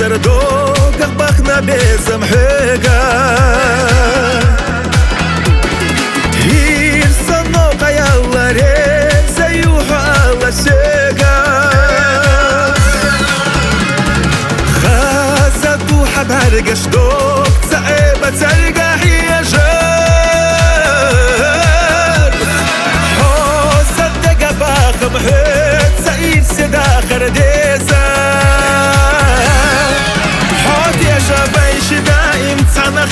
дорогах бахна безом хэга Ирсано каялларе заюха сега Хазаду хабаргаш док цаэба царга хияжар Хосаддага бахам хэт цаир седа хардеза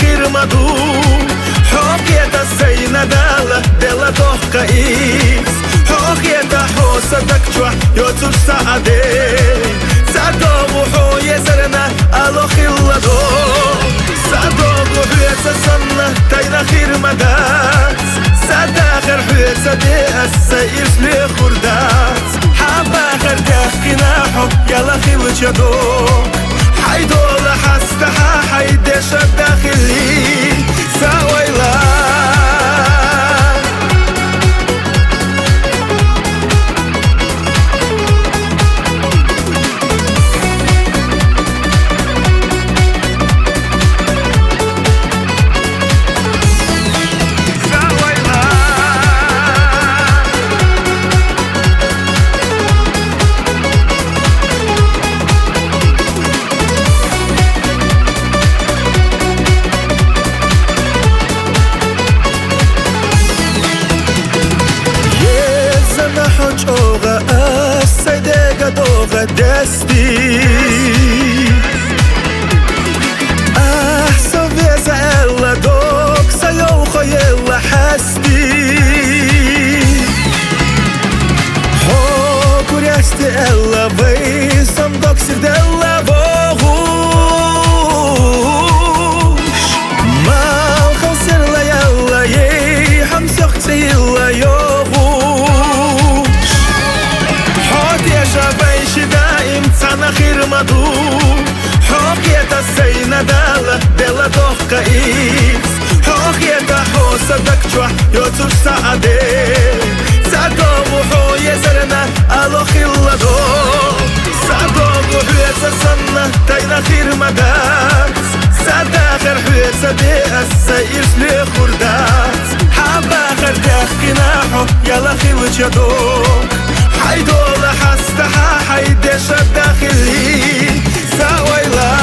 خير مدو حقيقة السينة دالة دالة توقع إيس حقيقة حوصة دكتوح يوتوش سعدي سعدو وحو يزرنا ألو خلا دو سعدو وحو يتسنة تاينا خير مدات سعدا خير حوية دي السير لي خردات حابا خير تحكينا حب يلا خير وشدوك حيدول حستحا حيدش الداخلي سويلا دستي سوفيزا إلا دوك سيوخو يلا حستي هو كوريستي إلا بيسم دوك سيرد إلا بوغوش ما الخلصير لا يلا يحم سيوختي إلا يوغوش حوتي يا شابي دائم تانا خير مدو حقيقة السينة دالة دالة توقع إيس حقيقة حوصة دكتوح يوتوش سعدي سعدو وحو يزرنا ألو خلا دو سعدو وحو يتسنة تاينا خير مدات سعدا خير حوية دي السير لي خردات حابا خير تحكينا حب يلا خير وشدوك حيدول حستحا حيدش الداخلي سويلا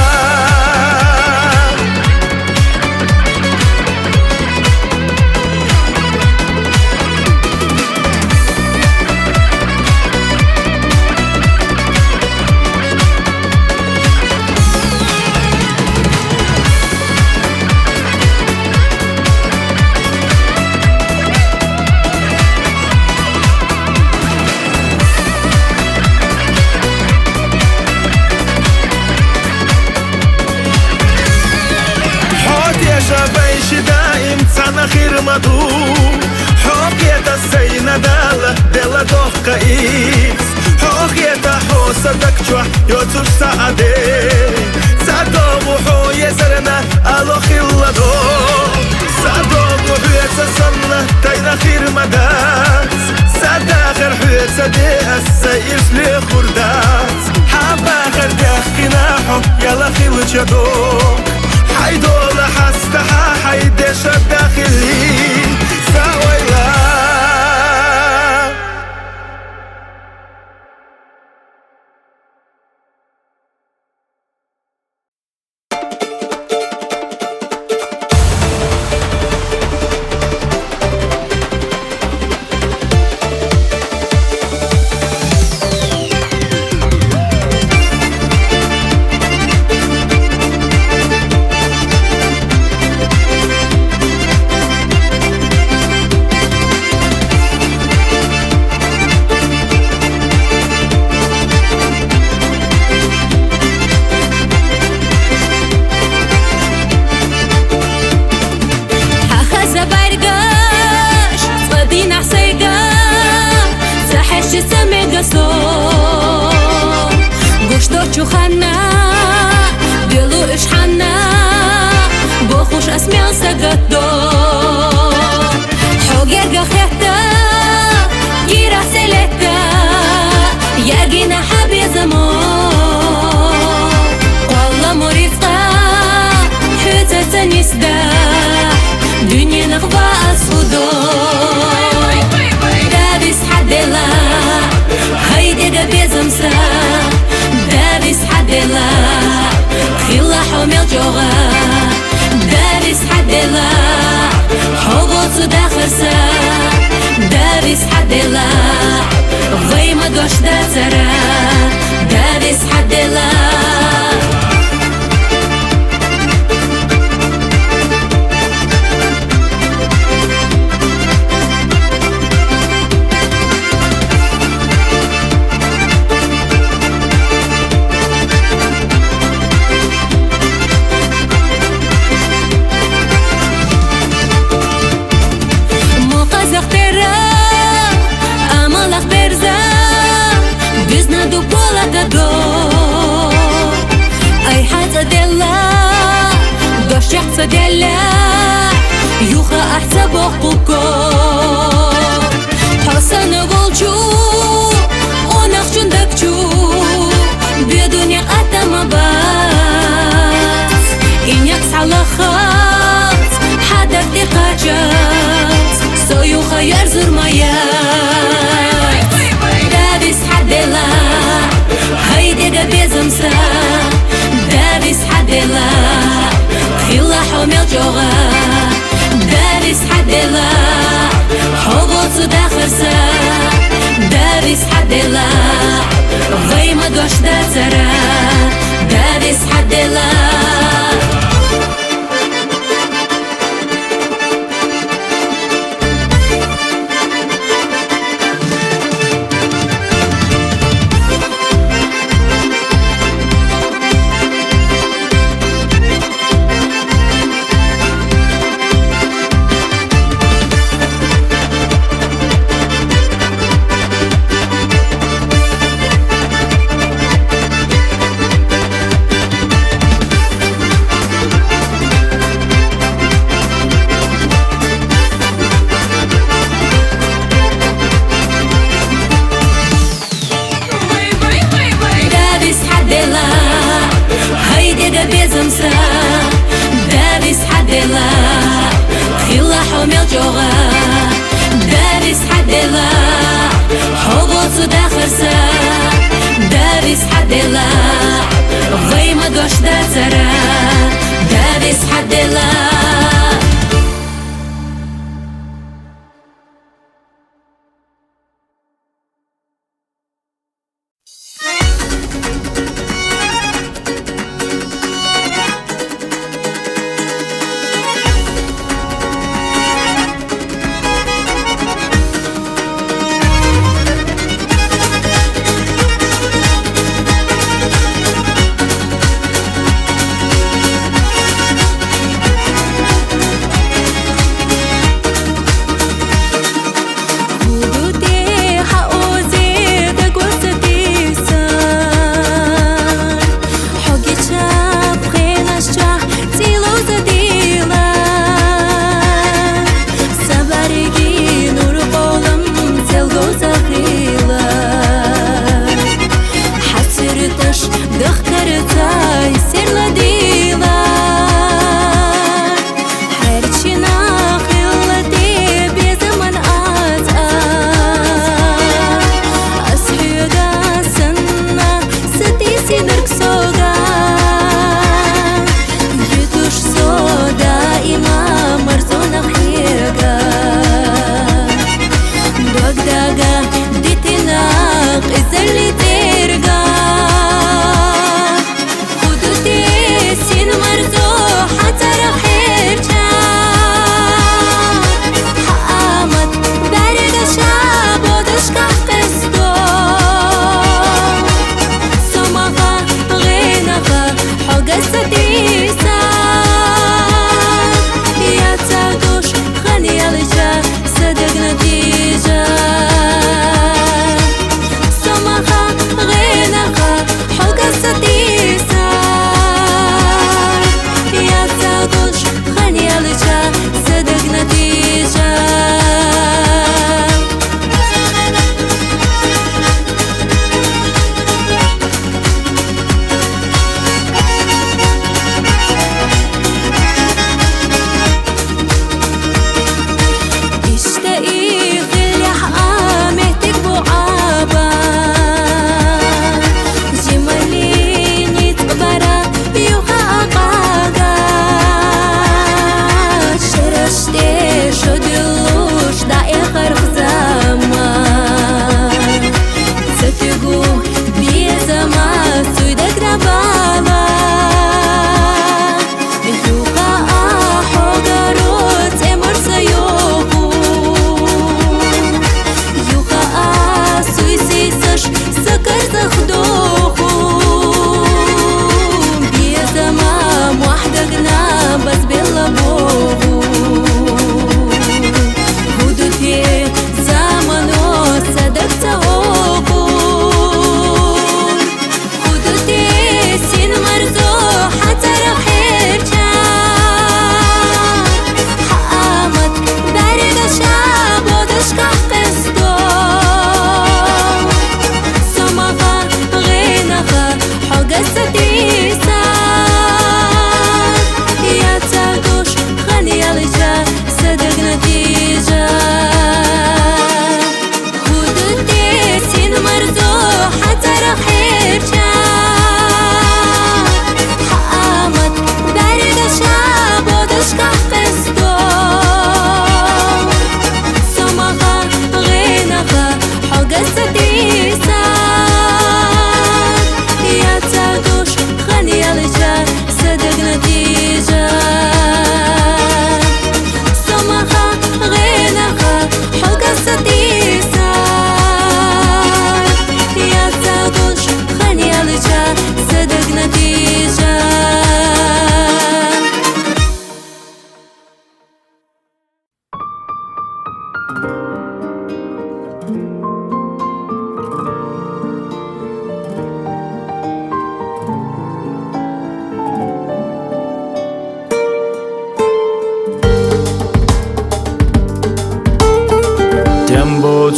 دائم تانا خير مدو حقيقة السينة دالة دالة توقع إيس حقيقة حوصة دكتوح يوتوش سعدي سعدو وحو يزرنا ألو خلا دو سعدو وحو يتسنة تاينا خير مدات سعدا خير حوية دي السير لي خردات حابا خير تحكينا حب يلا خير وشدوك حيدول حستحا حيدش الداخلي سويلا صدا خرسا دارس حدلا ويما دوش دا ترى دارس حدلا Дождь деля юха ахца бохуко Хасана волчу онах чундакчу бедуня атамабат Иняк салахат хадак дикачат Союха ярзурмаят Давис хадела хайдега безымса Давис хадела خلا حومي الجوغا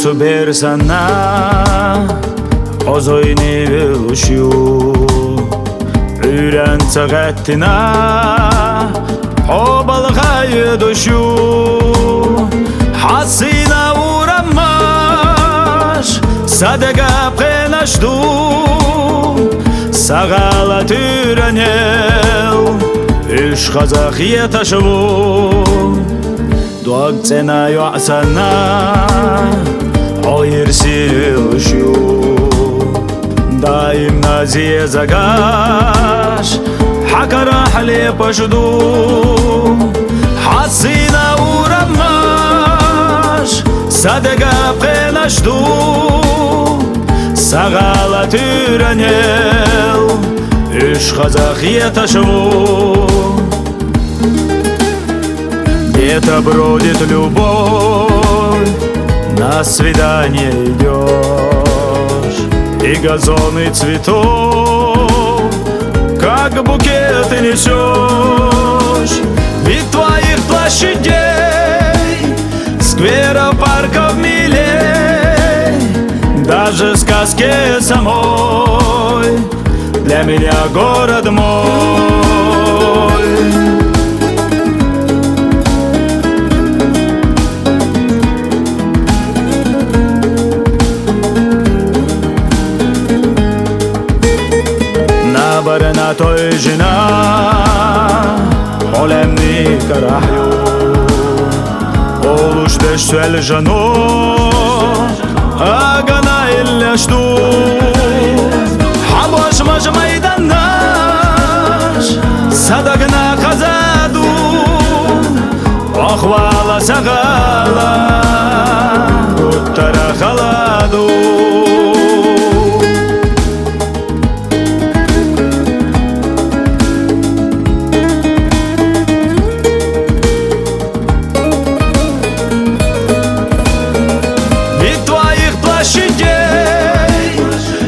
Super sana Ozoyni viluşu Üren tağettina O balğayı duşu Hasina uğramış Sadaka penaşdu Sağala türenel Üç kazak yetaşıvu Doğak cena yuasana Oyir siluşu Daim naziye zagaş Hakara hali paşdu Hasina uğramış Sadaka penaşdu Sağala türenel Üç kazak yetaşıvu Где-то бродит любовь, на свидание идешь, и газоны цветов, как букеты несешь. Ведь твоих площадей, скверов, парков милей, даже в сказке самой для меня город мой. Na той жена Olemni karahyo Oluş beşsel jano Agana illeştu Haboş maş maydannaş Sadagna kazadu Ahvala sagala Uttara khaladu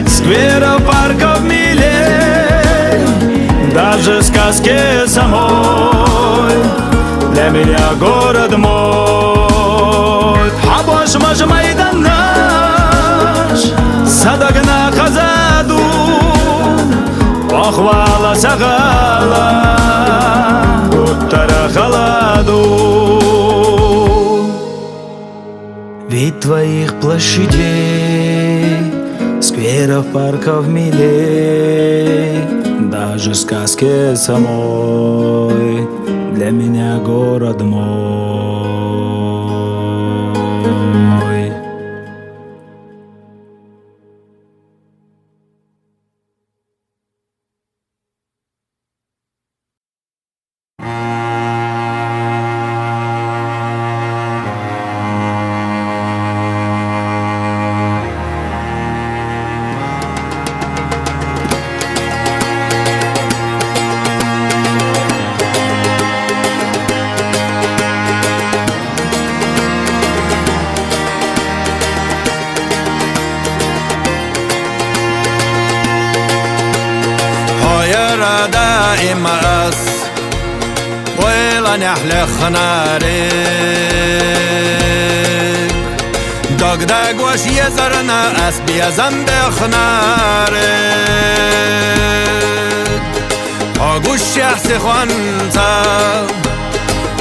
Скверов, парков милей, даже в сказке самой для меня город мой. Хабош маш майдан наш, Садагна хазаду, Охвала сагала, Уттара халаду. Вид твоих площадей, скверов, парков милей, даже в сказке самой для меня город мой. دائما ويلا نحلى خنارك داغ داغ وش يزرنا أسبي زنب خنارك أقوش يحسي خوانتا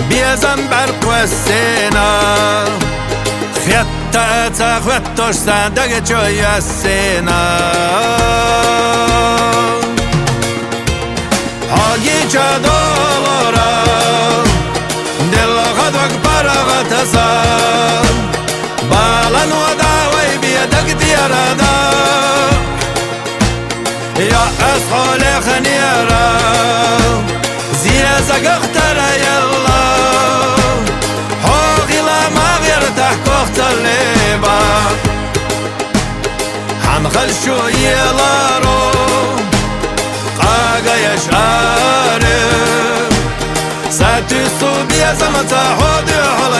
بيزن برق والسينا خيطة تخوتوش صندق جوي السينا Agi çadolara Dilla gadwak paragataza Balan wadawai biyadek diyarada Ya ashole khaniyara Ziyazak اختara yalla Hoogila maghir tahkoch taliba Hamkhal shu yelaro يشعرك ستسود يا زمن تحود على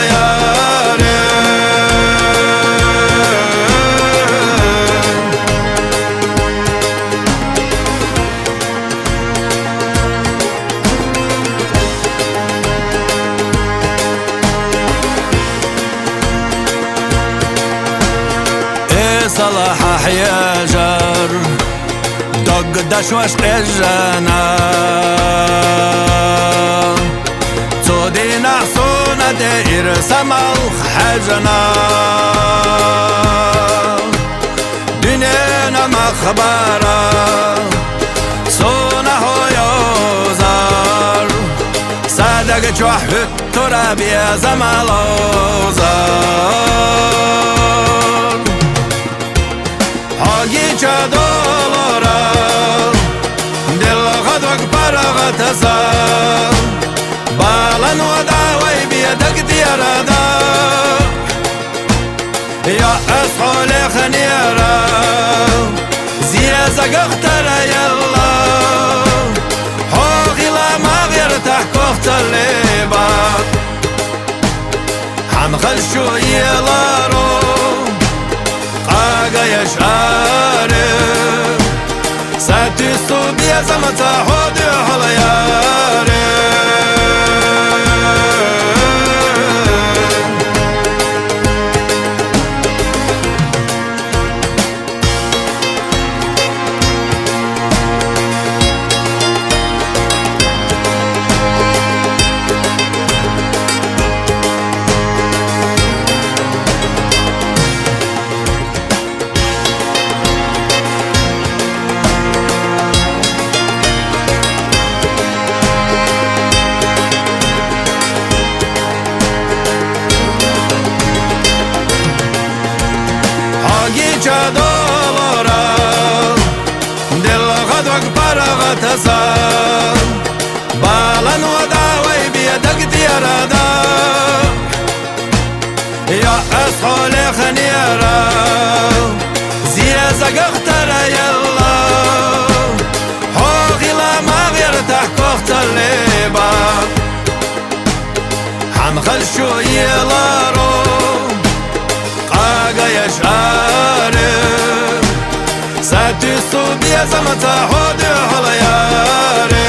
صلاح حياجر دق دشوش قجنا تودي نحصونا دير سمال حجنا دنينا مخبرة صونا هو يوزار صدق جوح التراب يا زمال اوزار هاجي جدولارا دل غدوك برغت زار بالن وداوي بيدك دياردا يا أسحول خنيرا زيازة اخترى يلا حوغي لا ما غير تحكوخت الليبا حنخل شو يلارو قاقا يشعاري ساتي صوبيا زمتا حودي حلياري جدولارا دل غدوك برغت زار بالن وداوي بيدك دياردا يا أسحول خنيرا زيازة اخترى يلا حوغي لا ما غير تحكوخت الليبا حنخل شو يلارو قاقا يشعاري ساتي صوبيا زمتا حودي حلياري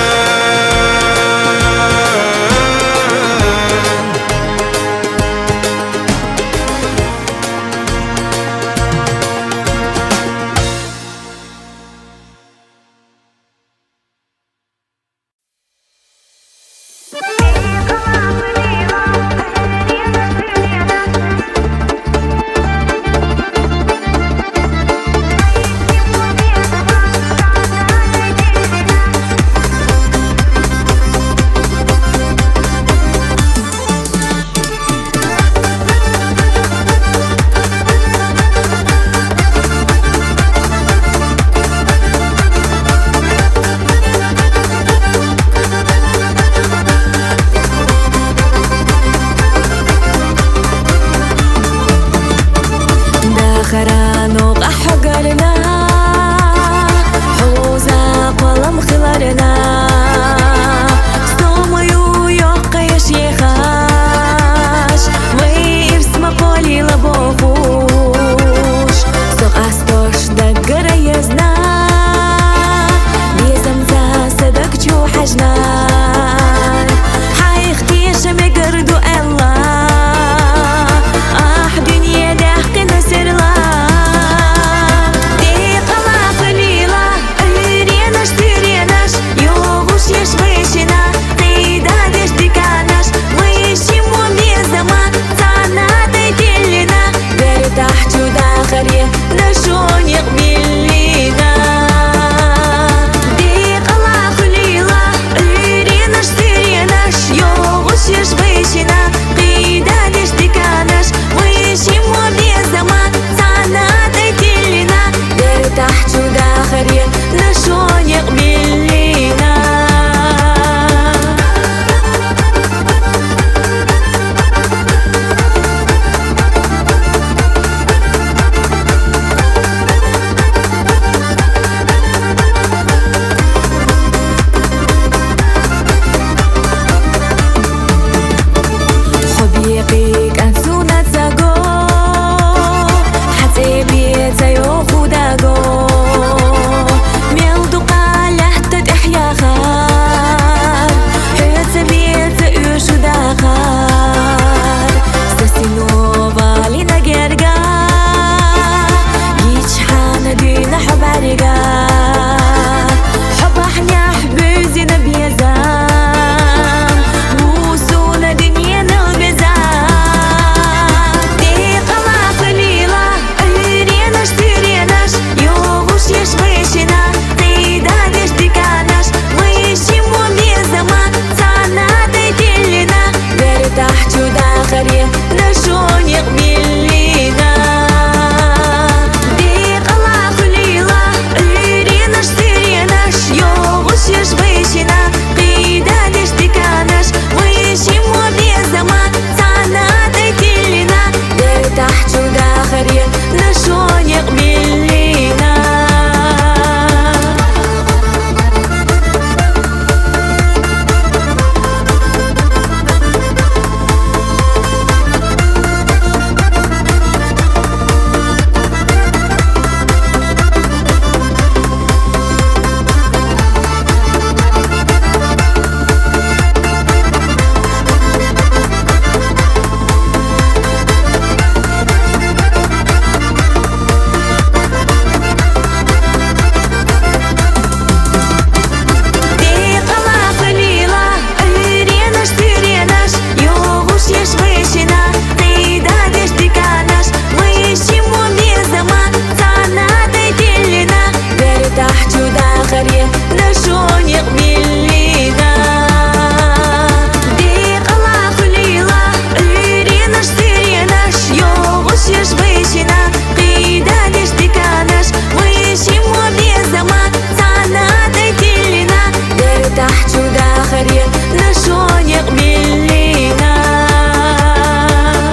قيدا ليش ديكانش ويشي مو بيزمان تانا ديتلنا دير تحت وداخرية نشون يقبلينا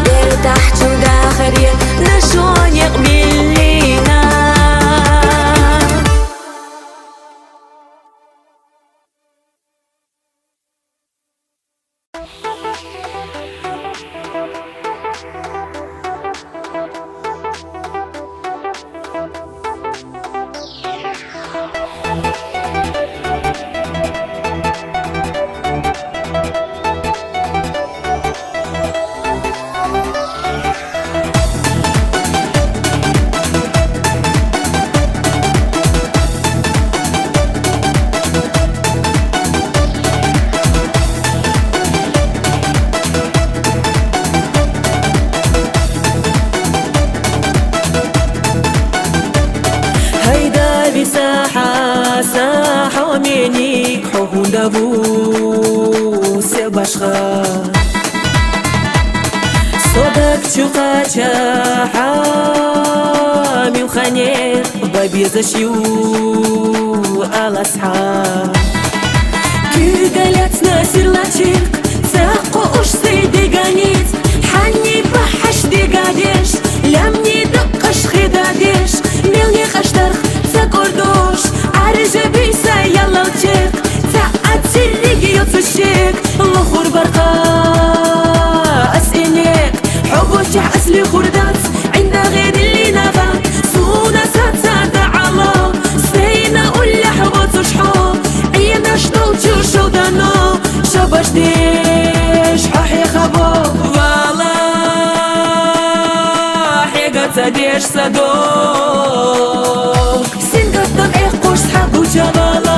دير تحت وداخرية نشون يقبلينا ساحة ومينيك حكم دابو سباشخا صدق تشوقاتشا حامي وخانير بابيزا شيو الأصحاب كي قالت ناسير لاتشيك تاقو وش سيدي قانيت حني بحش دي قاديش لمني دقش خداديش ملني خشترخ تاكوردوش عرجة بيسا يلا وتشيك تعاتي اللي يطفشيك الأخر برقا أسئنيك حبو تح أسلي خردات عند غير اللي نغا سونا ساتسادا على سينا ولا حبوت وشحو عينا شطوتي وشودانو شباش ديش حاحي خبو فالا حيقا ديش صدوق سنقدم إيقوش سحب وجبالا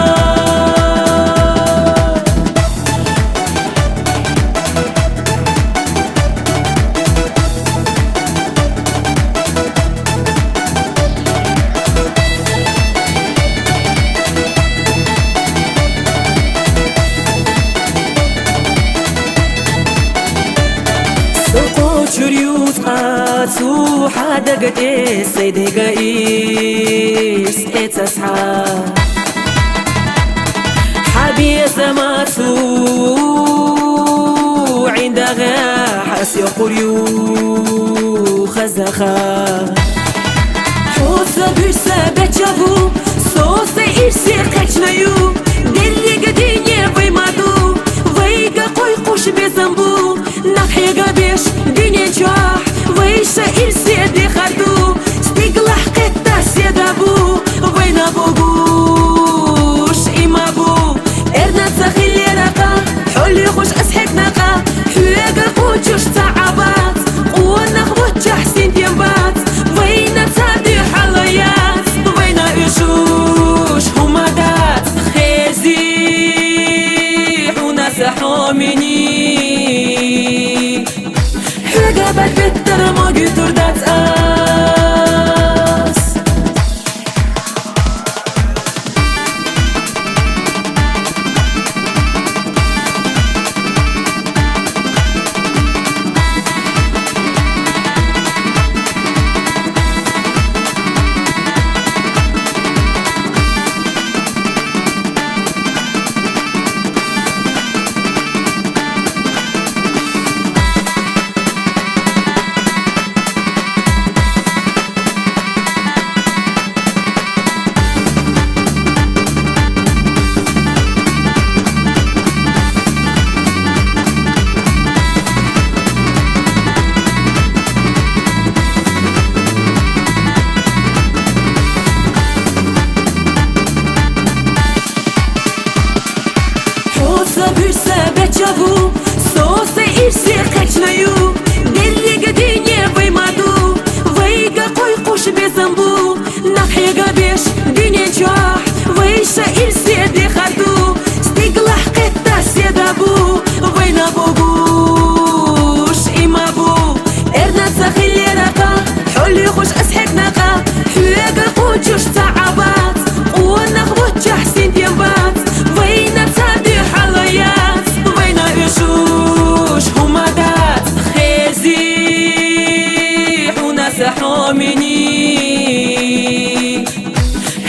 شريوت قاتو حدا قد سيدي قايس اتصحى حبي زماتو عندها حسي قريو خزخا حوصة بيرسا بيتشافو صوصة إرسي قيتشنايو دلي قديني فيمادو ويقا قويقوش بزنبو نحي قبيش ديني جاح ويشا إرسي دي خدو ستيقلح قطة سيدابو وين أبوغوش إمابو إرنا تخيلي رقا حولي خوش أسحك نقا حيقا قوتوش تعبات قوانا خبوت حسين تيمبات وين تادي حليات وين إيشوش همادات خيزي وناس حوميني حقابك بالترموغي تردات بيتشافو صوصة إرسي قيتشنايو دلي قديني فيمادو ويقا قويقوش بزنبو نحي قبيش ديني جاح ويشا إرسي دي خدو ستيقلح قطة سيدابو وين أبوغوش إمابو إرنا تخيلي رقا حولي خوش أسحك نقا حيقا قوتوش تعبات قوانا خبوت حسين تيمبات وين تادي حليات وين إيشوش همادات خيزي وناس حوميني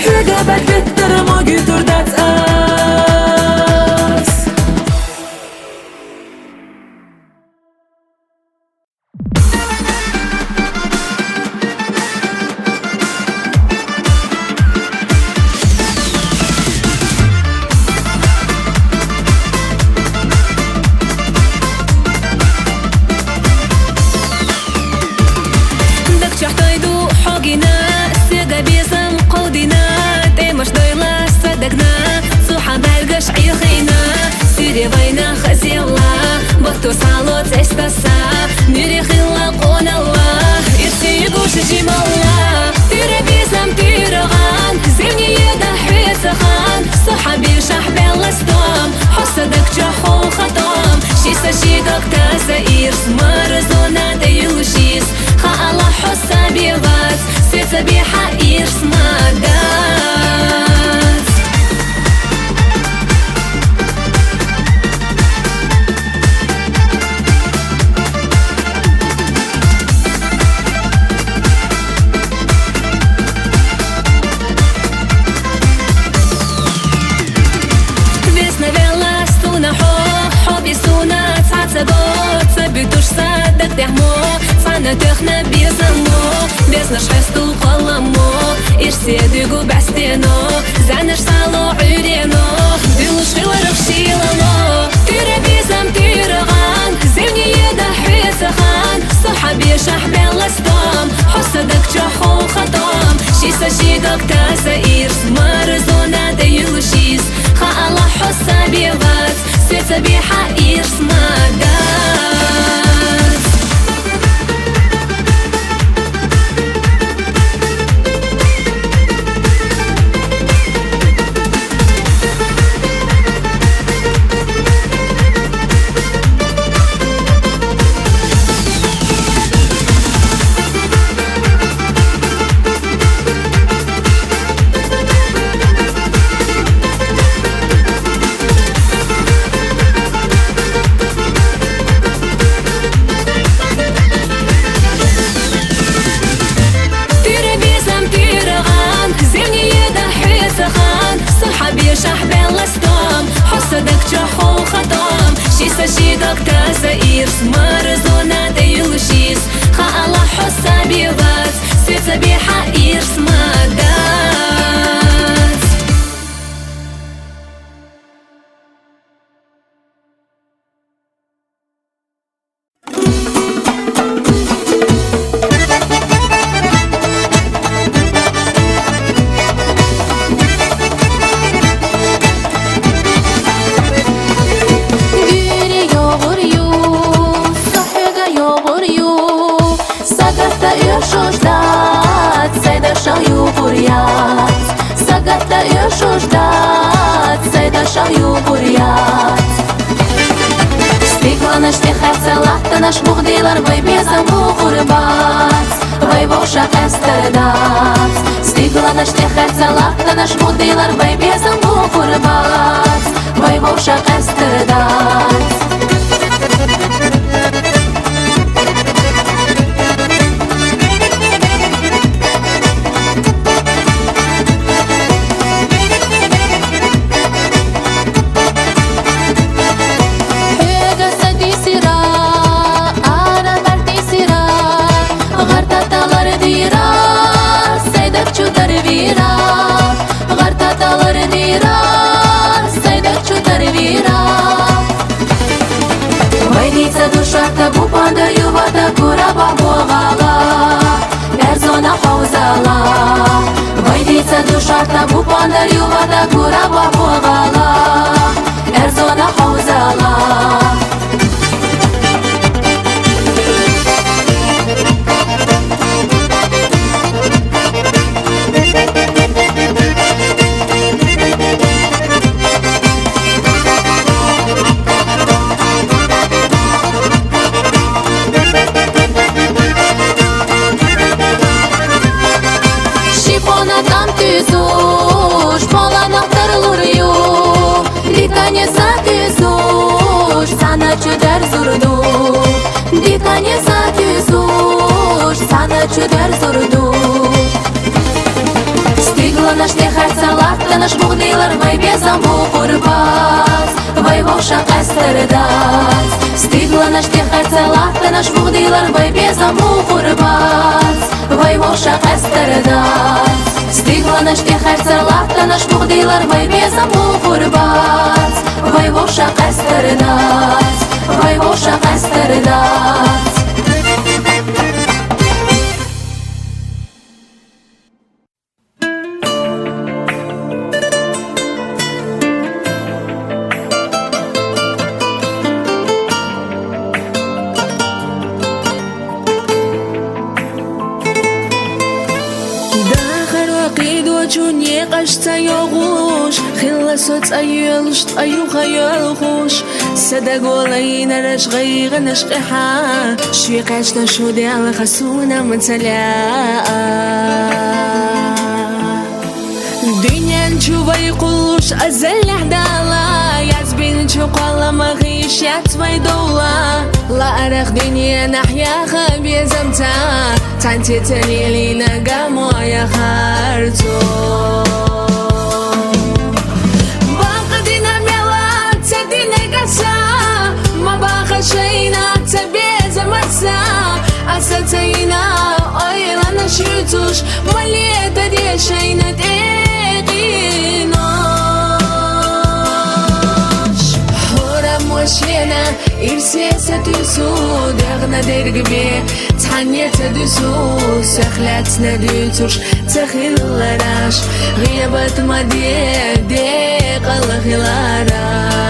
Högabak bitter må guturdats as تحتايدو حقنا سيدا بيسم قودنا تيمش دويلا صدقنا صحاب القش عيخينا سيري بينا خزي الله بطو صالوت استسا نيري خلقون الله يرسي يقوش جيم الله تيري بيسم تيرغان زيني يدا حيسخان صحابي شحب الستوم حصدك جحو خطام شيسا شيدك تاسا إيرس مرزونا ديلوشيس خا الله حسا بيغاز سيسا بيحا إيرس ماداز Весна вела стуна хо Хоби суна цаца год Сабитуш садак техмо Цана техна безамо Безнаш хесту қаламо Ирседигу бастено Занаш сало урено Дилуш виларов шилало Тире безам тираган Зевни еда حيسخان صحابي شحب الستام حصدك جحو خطام شيسا شيدك تاسا إيرس مرزونا ديلوشيس خا الله حسا بيغاز سيسا بيحا إيرس ماداز صحابي شحب الستام حصدك جحو خطام شيسا شيدك تاسا إيرس مرزونا ديلوشيس خا الله حسا بيغاز سيسا بيحا إيرس ماداز Стеклана штихаться лахта наш мухдилар Вай безам мухурбац Вай воша эстердац Стеклана штихаться лахта наш мухдилар Вай безам мухурбац Вай воша эстердац Пандаю вата кураба бугала Эрзона хаузала Вайдица душа табу пандаю вата кураба бугала Эрзона хаузала Дика не затюзуш, sana çöder zordu nаш buğdaylar vay bezam bu kurbaz Vay boşa kastırdas Stigla naş tehercelat Naş buğdaylar vay bezam bu kurbaz Vay boşa kastırdas Stigla naş tehercelat Naş buğdaylar vay bezam bu kurbaz Vay boşa kastırdas Vay boşa kastırdas جوني قشت يغوش خلا صوت أيلش أيوخا يلخوش صدقوا لينا رشغي غنشقحا شوي قشتا شو دي على خسونا متلاقا دنيا نشوفا يقولوش أزل حدالا يعزبين نشوقا ما غيش يعتمي دولا لا أرخ دنيا نحيا خبي زمتا تانتي تليلي نقامو يا خارتو باقدنا ميلا تدينا قسا ما باقى شينا تبي زمتسا أستينا أيلا نشيتوش مليت دي شينا تيقينوش هورم وشينا إرسي ستسود يغنى درقبي تحنيت دسوس سخلتنا دوتوش تخلراش غيابات ما ديق الله خلاراش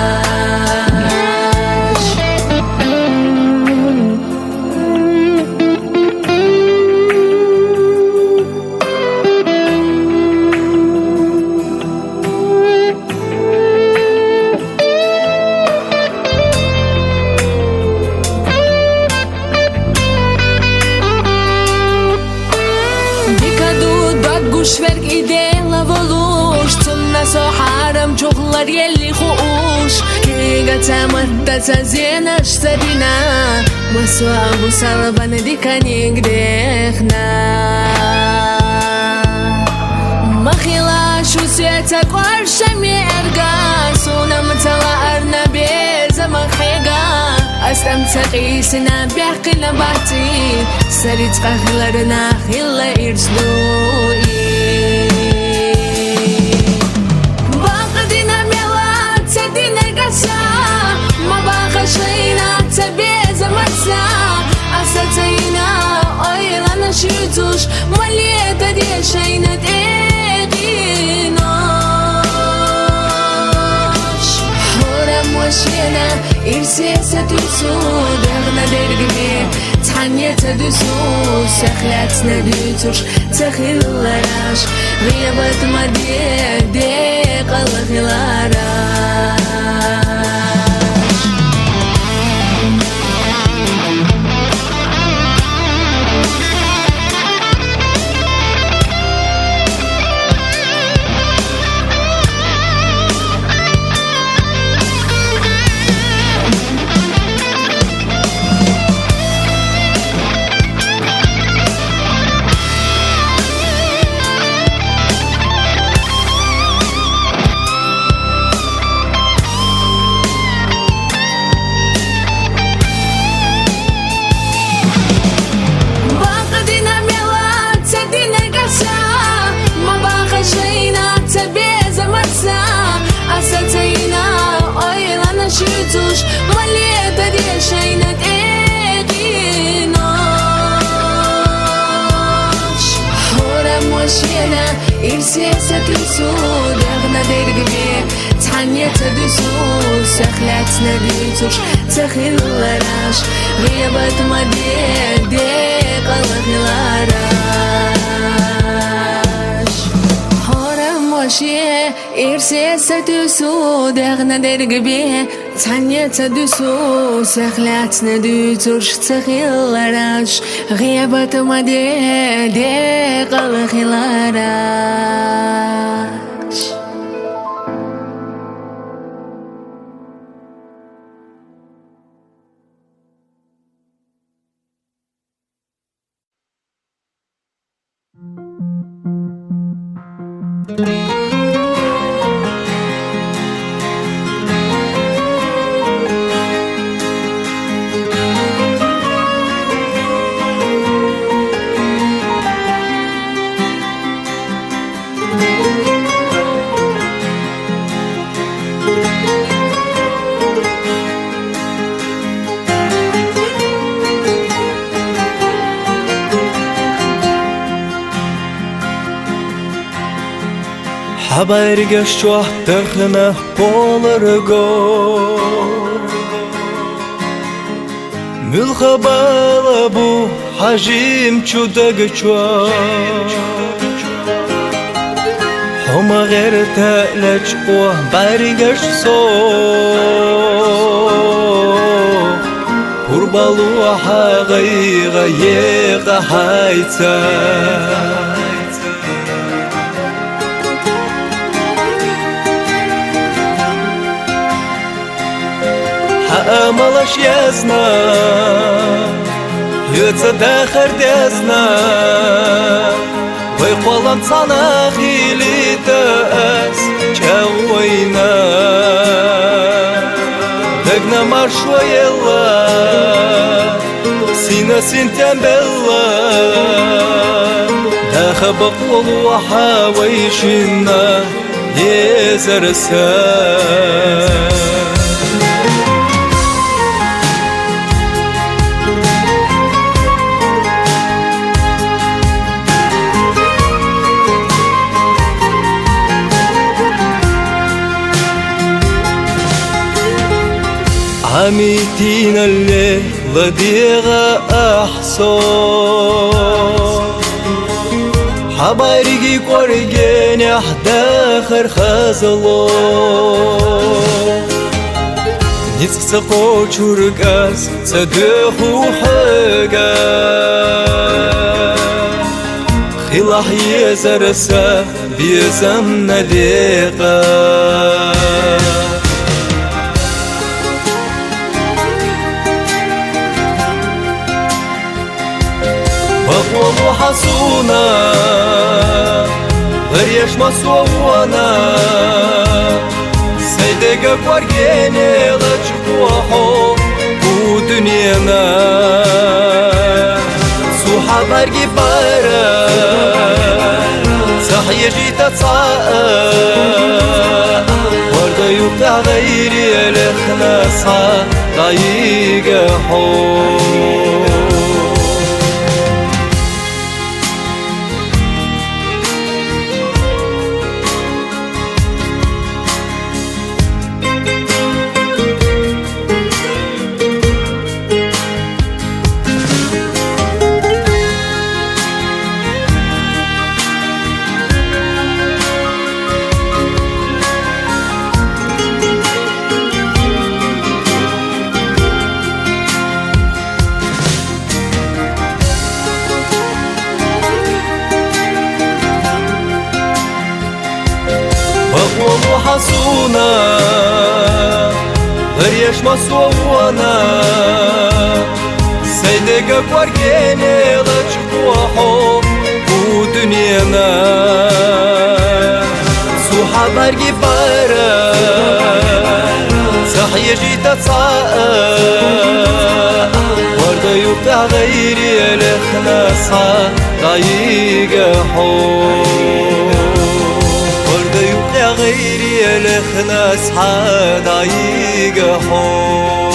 شفرق ايديه لفلوش تنا سو حرم جغلر يلي خوش كيغا تامد تزينا اشترينا مسوا ابو سلبان دي كان يقديخنا مخيلا شو سيتك ورشمي ارقاسونا متلا ارنبي زمان خيقا استمتقي سنا بيحقي لبعتي سريت قخلرنا خلا يرسلوي باقدنا ميلا تدينا قسا ما باقى شينا تبي زمتسا أستينا أيلا نشيتوش مليت دي شينا تيقينوش هورم وشينا إرسي ستسود يغنى درقبي تحنيت دسوس سخلتنا دوتوش تخلراش غيابات ما ديق الله خلاراش نشيتوش مليت دي شينا تيقينوش هورم وشينا إرسي ستسود يغنى درقبي تحنيت دسوس سخلتنا دوتوش تخلراش غيابات ما ديق الله خلاراش هورم وشي إرسي ستسود يغنى درقبي تحنيت دسوس سخلتنا دوتوش تخلراش غيابات ما ديق الله خلاراش حبايرگه شوه تخنه بولرگو ملخبالا بو حجیم چودگ چوا هما غير تقلج وبارجش صوت قربالو حغي غيق حيتا حقاملش يزنا يتصدخر دزنا ويقولن صناخي لتأس جوينا دقنا مرشوى يلا سينا سنتين بلا داخبق والوحا ويشنا يزرسا عميتين الليل ضيغة أحصو حبايرجي قرجين أحداخر خزلو نتسقو شرقاس صدقو حقا خلاح يزرسا بيزمنا ليقا بقوم حصونا غريش مصوانا سيدك قرجيني لجبوحو ودنيانا سوحا برقي بارا صحي جيتا تصاقا وردا يبتع غيري الخلاصا ضايقا حو بقوم حصونا غريش مصوانا سيدك قرجيني لجبوحو ودنيانا سوحا برقي بارا صحي جيتا تصاقا وردا يبتع غيري الخلاصا ضايقا حو غيري الخلاص حدايق حو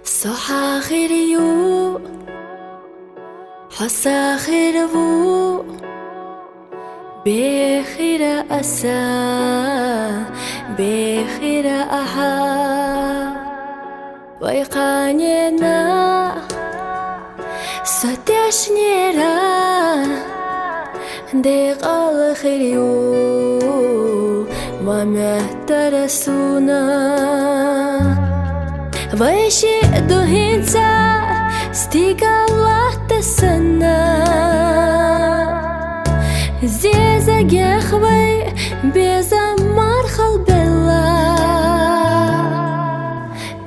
صحا خيريو حسا خيرو بخير أسا بخير أحا ويقانينا ستشنيرا ديق الخيريو ومهترسونا ويشي دوهنسا ستيق الله تسنى زيزا جاخوي بيزا مرخل بلا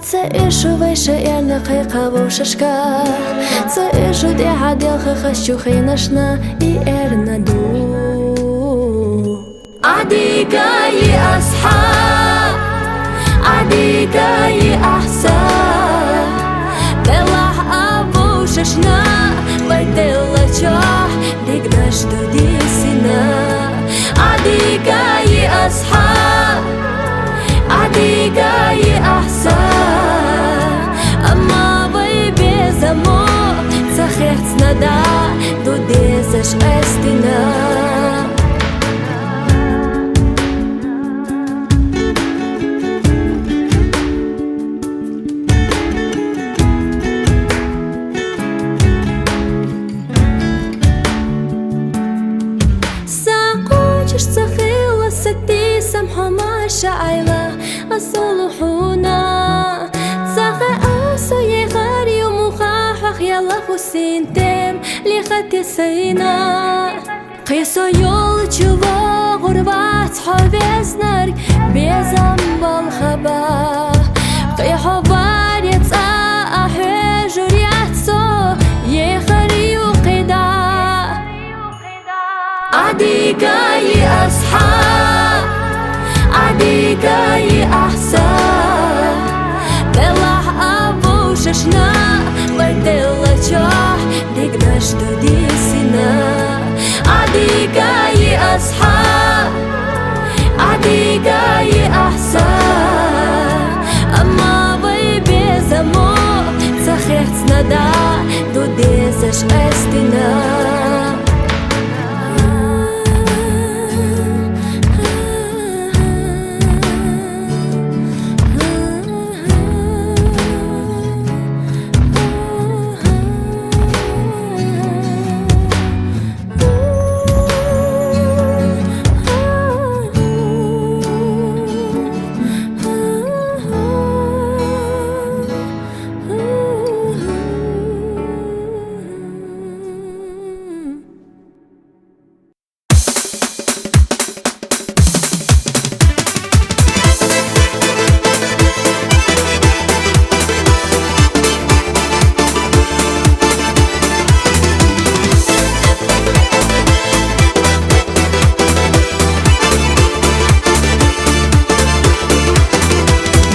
تسايشو ويشا يعني قيقا وششكا تسايشو دي عادل خشو خينشنا إيرنا دو عديقاي أصحاب عديقاي أحساب بلح أبو ششنا nada, tu desejos estinar. سخيلة ستي سمحة ما شعيلة أصلحونا تسخي أوسو يغاري ومخاحخ يلا خسين تيم لخطي سينا قيسو يول تشوفو غربات حويزنر بيزم بالخبا قيحو باريت أحوي جورياتسو يغاري وقدا عديقاي أصحاب عديقاي أحساب دلح أبو ششنا ودلح جوح دقناش دودي سنا عديقاي أصحاب عديقاي أحساب أما بيبي زمو تسخيحت ندا دودي زش أستنا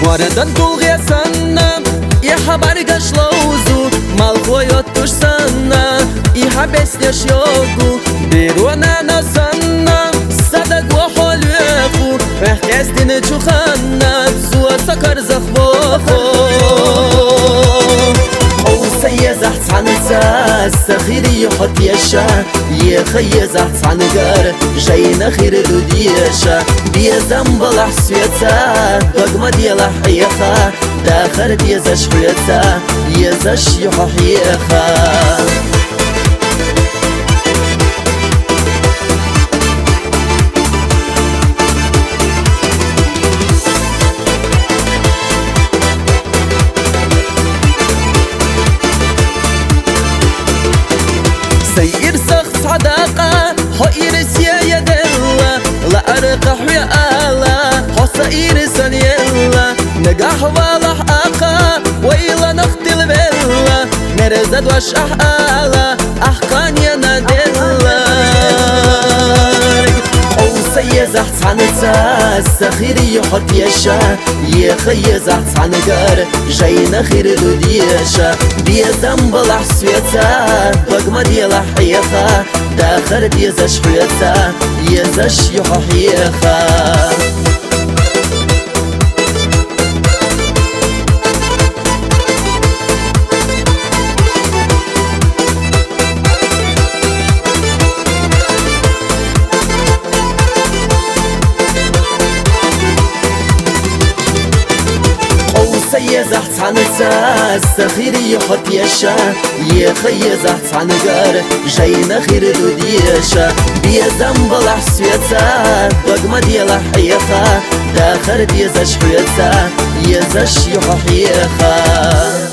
Варадан тулге санна, и хабарга шлоузу, малхойот туш санна, и хабесняш йогу, бируана на санна, сада глохолюху, эхкестины чуханна, зуа сакар захвохо. سيزح عنسا سخيري يحط يشا يخيزح عنقر جاينا خير دوديشا بيزم بلح سويتا بقمة ديلا حيخا داخر بيزش حيتا يزش يحيخا سير سخص عداقة حقير سيا دلا لا أرقح يا آلا حصائر سنيلا نجاح والح أقا ويلا نختل بلا نرزد وشح آلا أحقان يا نادلا سيزح عنسا سخيري يحط يشا يخيزح عنقر جاينا خير دوديشا بيزم بلح سويتا بقمة ديلا حيخا داخر بيزش حيتا يزش يحيخا سيزح عنسا سخيري يحط يشا يخيزح عنقر جاينا خير دوديشا بيزم بلح سويتا بقمة ديلا حيخا داخر بيزش حيتا يزش يحيخا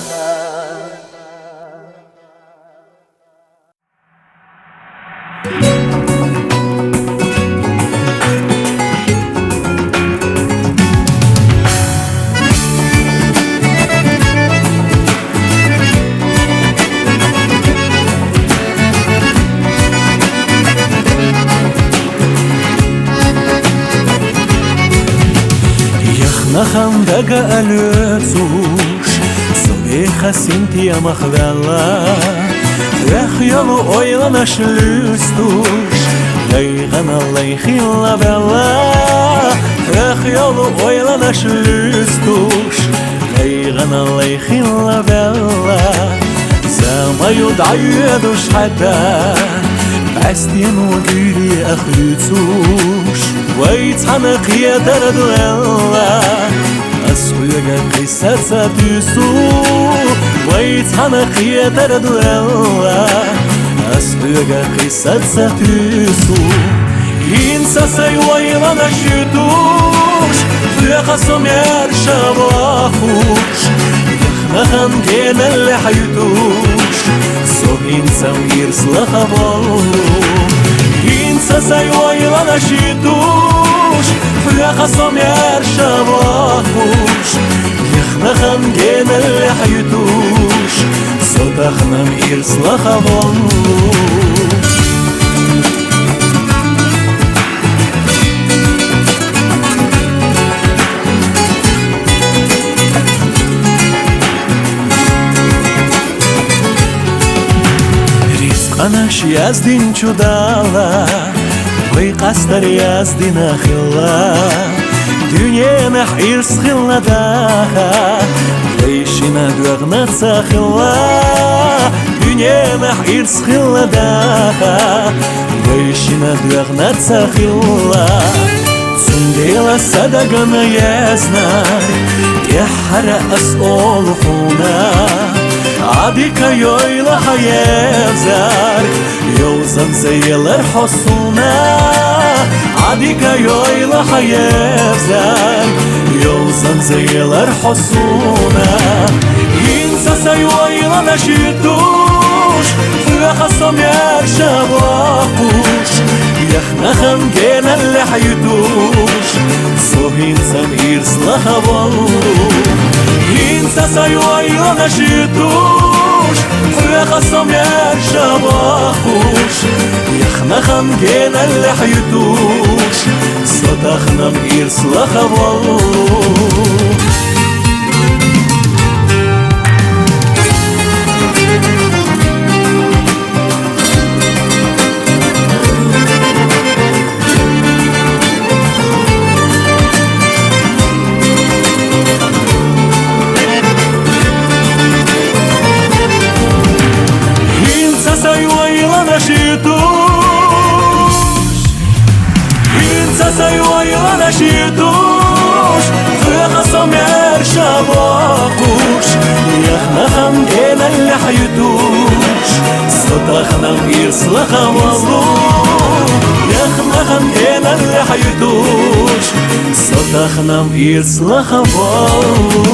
Нахам дага алюцуш Собеха синтия махвела Эх йолу ойлана шлюстуш Лейгана лейхила вела Эх йолу ойлана шлюстуш Лейгана лейхила вела يدعيدوش حتى بعستين وديري أخليتوش ويتحنق يدرد الله أسويق قصة ساتيسو ويتحنق يدرد الله أسويق قصة ساتيسو ينسى سيوينا نشيدوش في خصم يرشا واخوش يخنخن كين اللي حيدوش سو ينسى ويرسل خبالو ينسى سيوينا نشيدوش في خصم يرشا واخوش يخنخن كين اللي حيدوش سو تخنم يرسل خبالو أناش يازدين чудала ويقصدر يازدين أخلا دنيا نحير سخلا داها ليشنا دوغنا تسخلا دنيا نحير سخلا داها ليشنا دوغنا تسخلا سنديلا صدقنا يازنار يحرق أسئول خونا عديك يويلا حيزار يوزن زيلر حصونا عديك يويلا حيزار يوزن زيلر حصونا ينسى سيويلا نشيدوش في خصم يرشا واقوش يخنخن كينا اللي حيدوش سو ينسى يرسل خبالو ينسى سيويلا نشيدوش في خصم يرشا واخوش يخنخن كينا اللي حيدوش سو تخنم يرسل خبالو سيويلا نشيدوش في خصم يرشا واقوش يخنخن كينا اللي حيدوش سو تخنم يرسل خبالو يخنخن كينا اللي حيدوش سو تخنم يرسل خبالو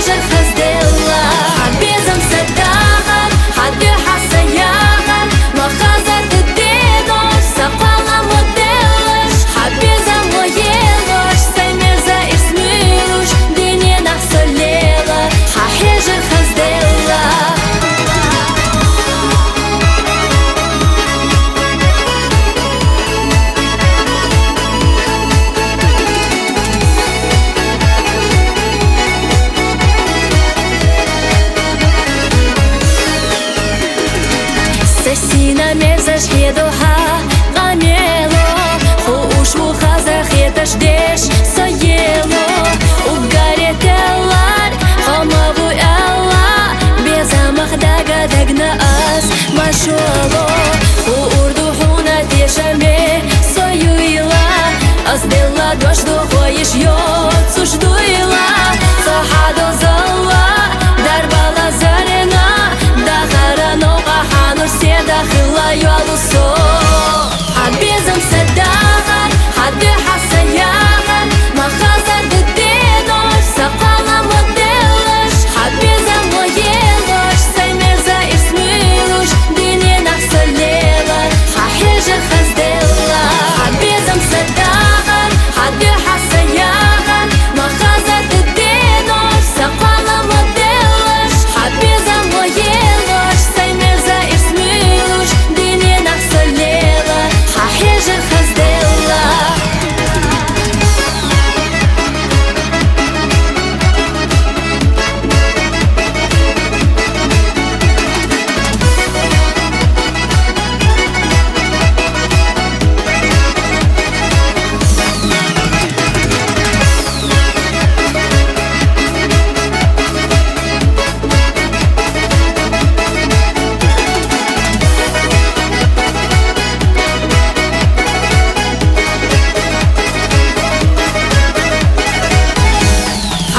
حجر Ешеш хедоха гамело Хоуш вухаза хеташ деш соело Угаретелар хамаву элла Безамах дагадагна ас машоло Урдухуна тешаме союила Аздела дошду хоиш йот суждуила Сахадо зала дарбала зарена Дахара ноға ханур седа хила юалусо Абезам садағар, хады хасаяғар Махазар деденош, сақала моделаш Абезам моелош, саймерза исмилуш Динен ақсалелар, хахежа хаздела Абезам садағар, хады хасаяғар Махазар деденош, сақала моделаш Абезам моелош, саймерза исмилуш Динен ақсалелар, хахежа хаздела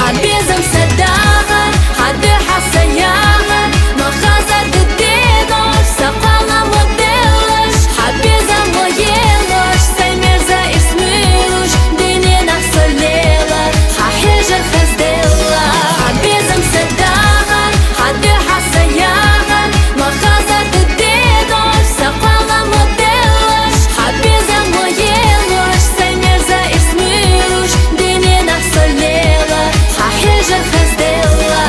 Абезам садағар, хады хасаяғар Махазар деденош, сақала моделаш Абезам моелош, саймерза исмилуш Динен ақсалелар, хахежа хаздела Абезам садағар, хады хасаяғар Махазар деденош, сақала моделаш Абезам моелош, саймерза исмилуш Динен ақсалелар حاجة خزدلة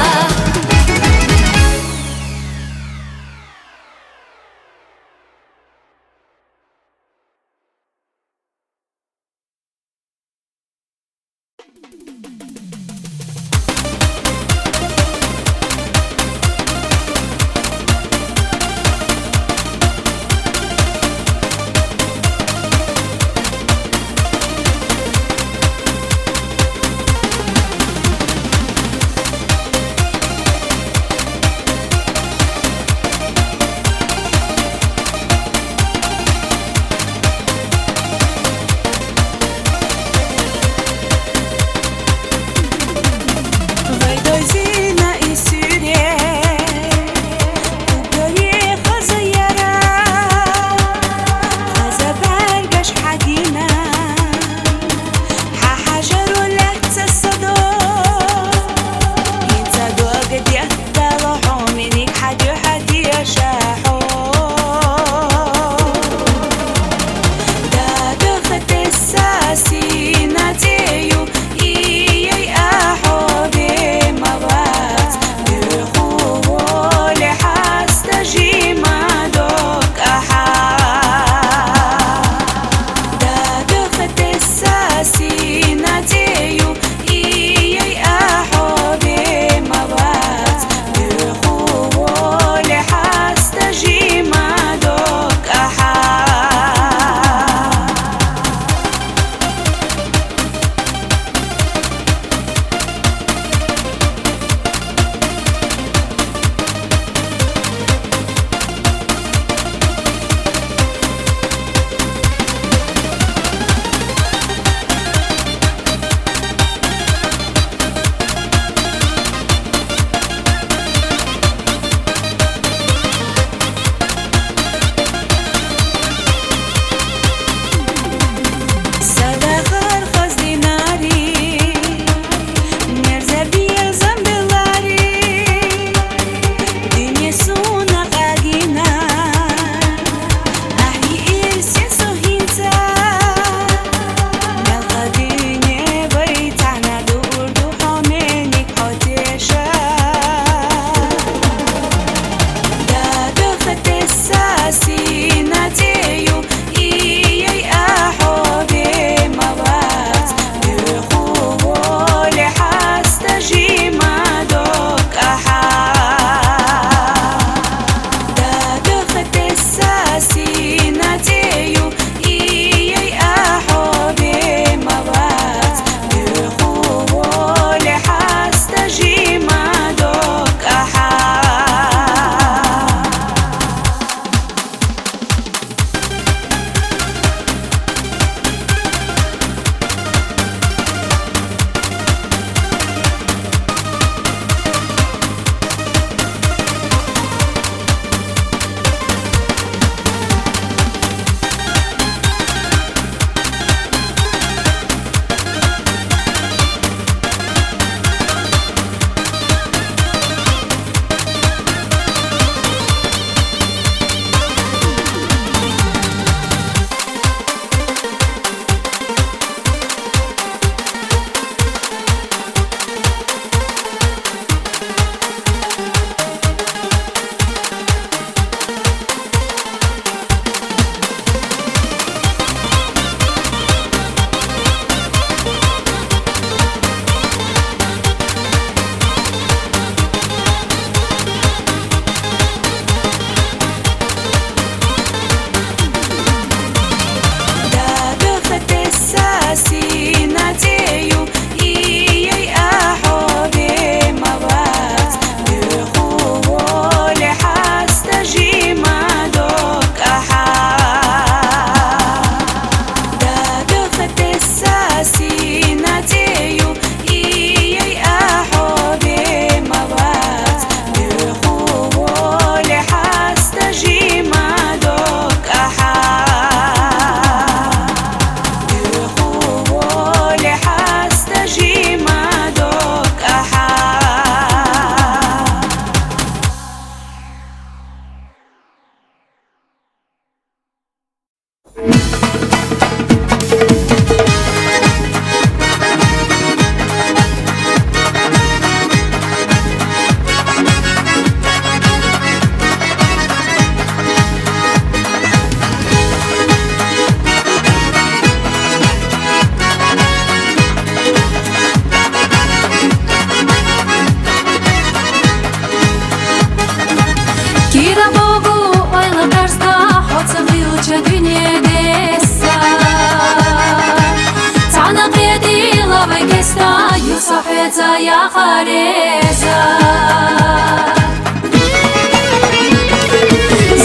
сердца я хареза.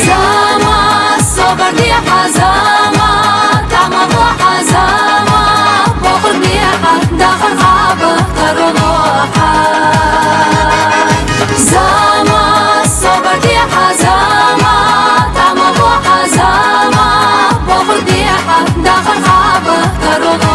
Зама соборди хазама, тамаго хазама, бохур биха дахар хаба таруноха. Зама соборди хазама, тамаго хазама, бохур биха дахар хаба таруноха.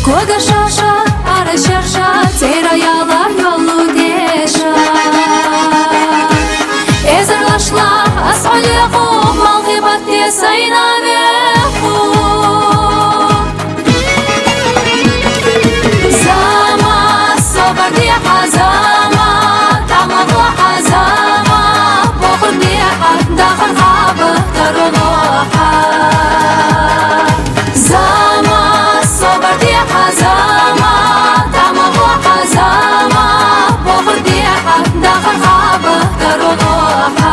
Koga şaşa, ara şaşa, tera yalar yolu deşa. Ezerlaşla, as'alyahu, malgıbat desayna vehu. Zama, sobardi hazama, tamahu hazama, bokhur biha, dakhar khaba, tarunoha. Zama, sobardi hazama, tamahu hazama, bokhur biha, dakhar khaba, tarunoha.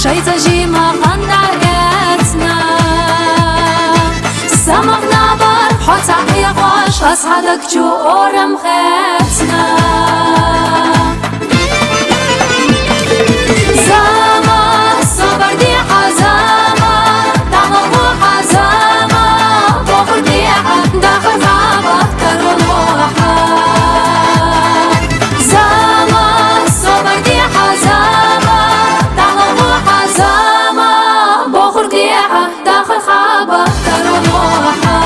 Шайца жима ханда эцна Самахна бар хоца хияхош Асхадак чу орем хэцна Зама собарди хазама Тамаху хазама Бохур биха дахар хаба таруноха Зама собарди хазама بخور قيعة داخل خابة تروحها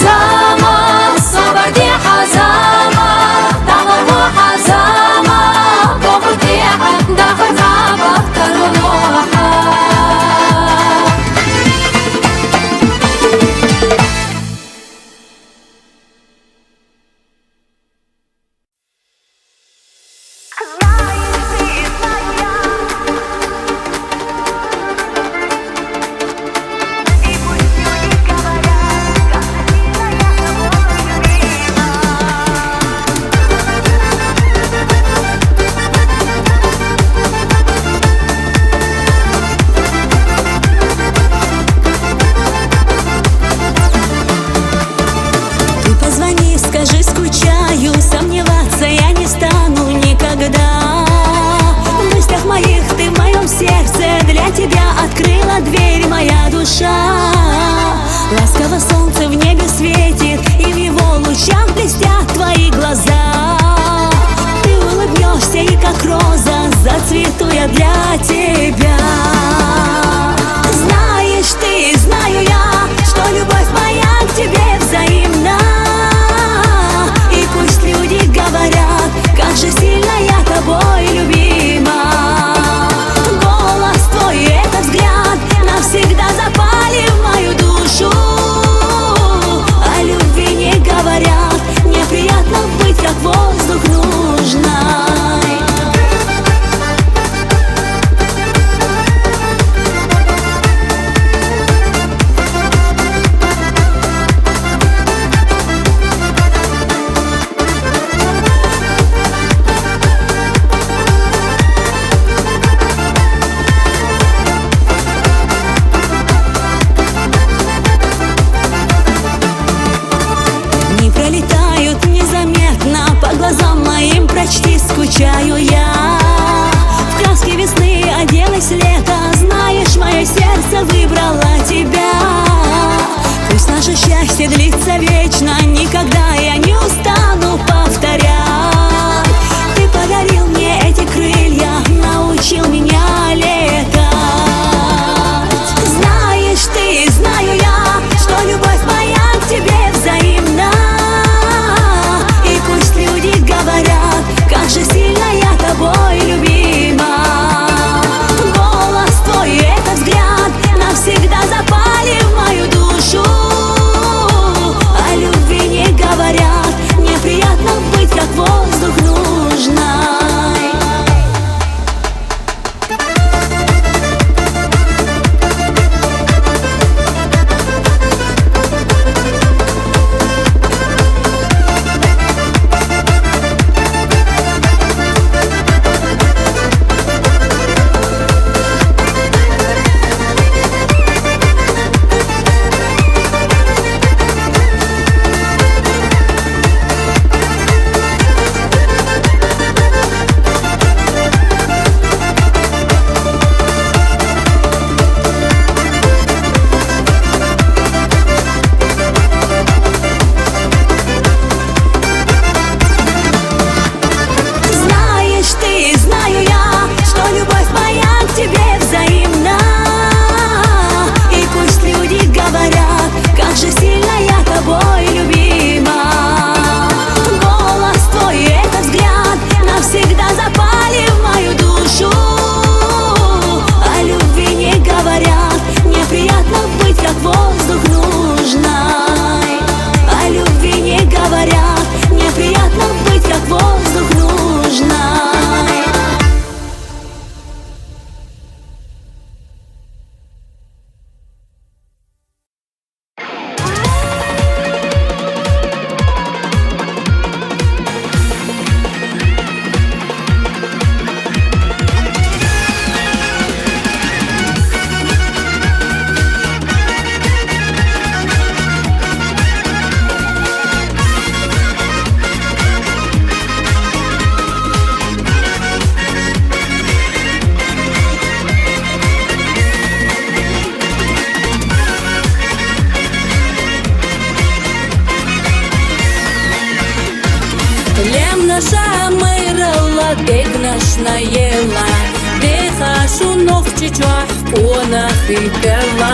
زما صبر دي حزامة تعمل حزامة بخور قيعة داخل خابة تروحها Сомневаться я не стану никогда. В мыслях моих ты в моем сердце, для тебя открыла дверь моя душа. Ласково солнце в небе светит, и в его лучах блестят твои глаза. Ты улыбнешься, и как роза зацвету я для тебя. Знаешь ты, знаю я, что любовь моя к тебе взаимна. Пусть люди говорят, как же сильно я тобой любима. Голос твой, это взгляд, навсегда запали в мою душу. О любви не говорят, мне приятно быть как воздух нужной. Пролетают незаметно по глазам наша мирала, дегнашна ела, дехашу ногчи чуах кунахитела,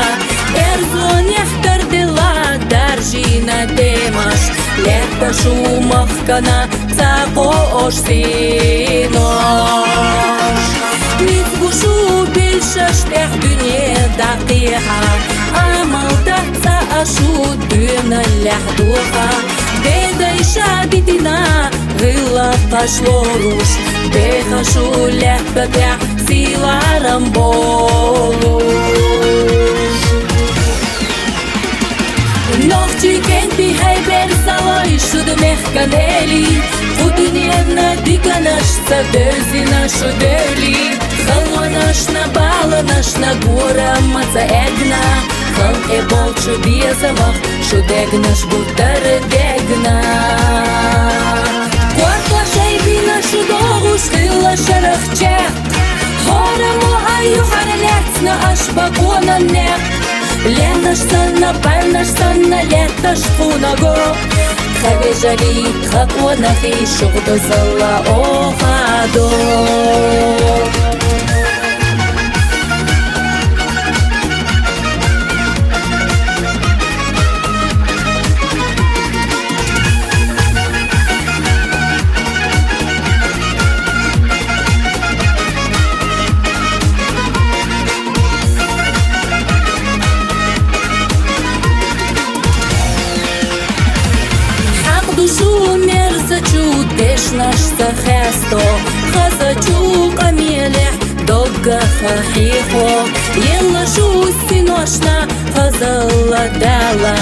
эрзонех пердела, даржина демаш, лето шумахкана, цако ошсинош. Низгушу більше штех дюне дакиха, амалта ца ашу дюна ляхдуха, дедайша битина, гила ташло руш, дехашу ляхпепях сила рамболуш. Ногчи кенти хайбер салой шудмех канели, Кудунена диканаш са дözi нашу дöli, Халонаш на баланаш на гора маца егна, Хал болчу безамах шудегнаш бутар дегна. Квартла шайбина шудогу шхила шарахчех, Хорамо аю харалецна аш бакона нех, Ленаш санна, пальнаш санна, леташ пунаго, Хавежали, хаконахи, шугдо зала охадо. Наш сахесто, хазачу камелех, долго хахихо, ела шусти ношна, хазала дала,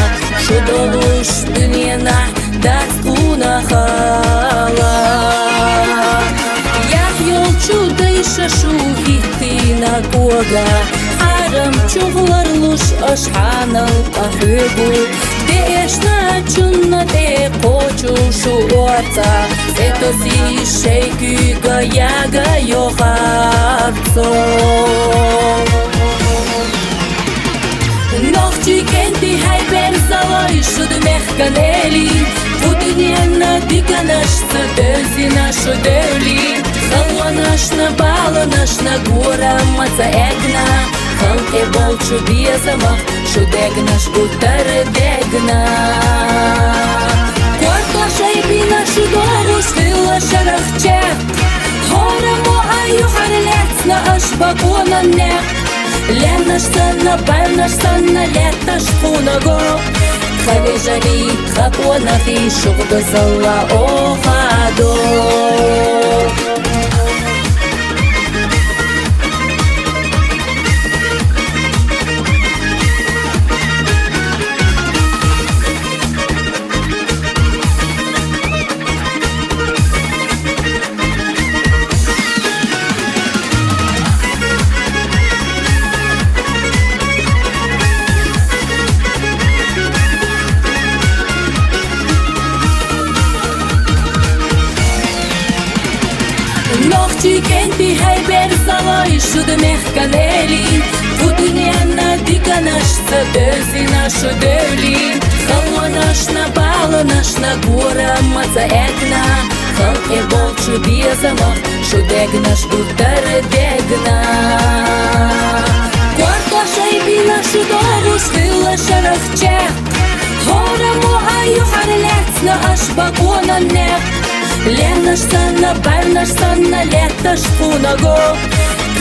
шудолуш дунена, дацкуна хала. Ях йолчу дайша шухихти на кога, Арам чуглар луш ашханал ахыгу, Дешна чунна де кочу шуорца, Сето си шейкюга яга йохарцо. Ногчи кенти хайбер залой шудмех канели, Кудунена диканаш са дözi нашу дöli, Халонаш на баланаш на гора маца егна, Хал болчу безамах шудегнаш бутар дегна. Квартла шайбина шудогу шхила шарахчех, Хорамо аю харалецна аш бакона нех, Ленаш санна, пальнаш санна, леташ пунаго, Хавежали, хаконахи, шугдо зала охадо. Ногчи кенти хайбер салой шудмех канели, Кудунена диканаш са дözi нашу дöli, Халонаш на баланаш на гора маца егна, Хал болчу безамах шудегнаш бутар дегна. Квартла шайбина шудогу шхила шарахчех, Хорамо аю харалецна аш бакона нех, Ленаш санна, пальнаш санна, леташ пунаго,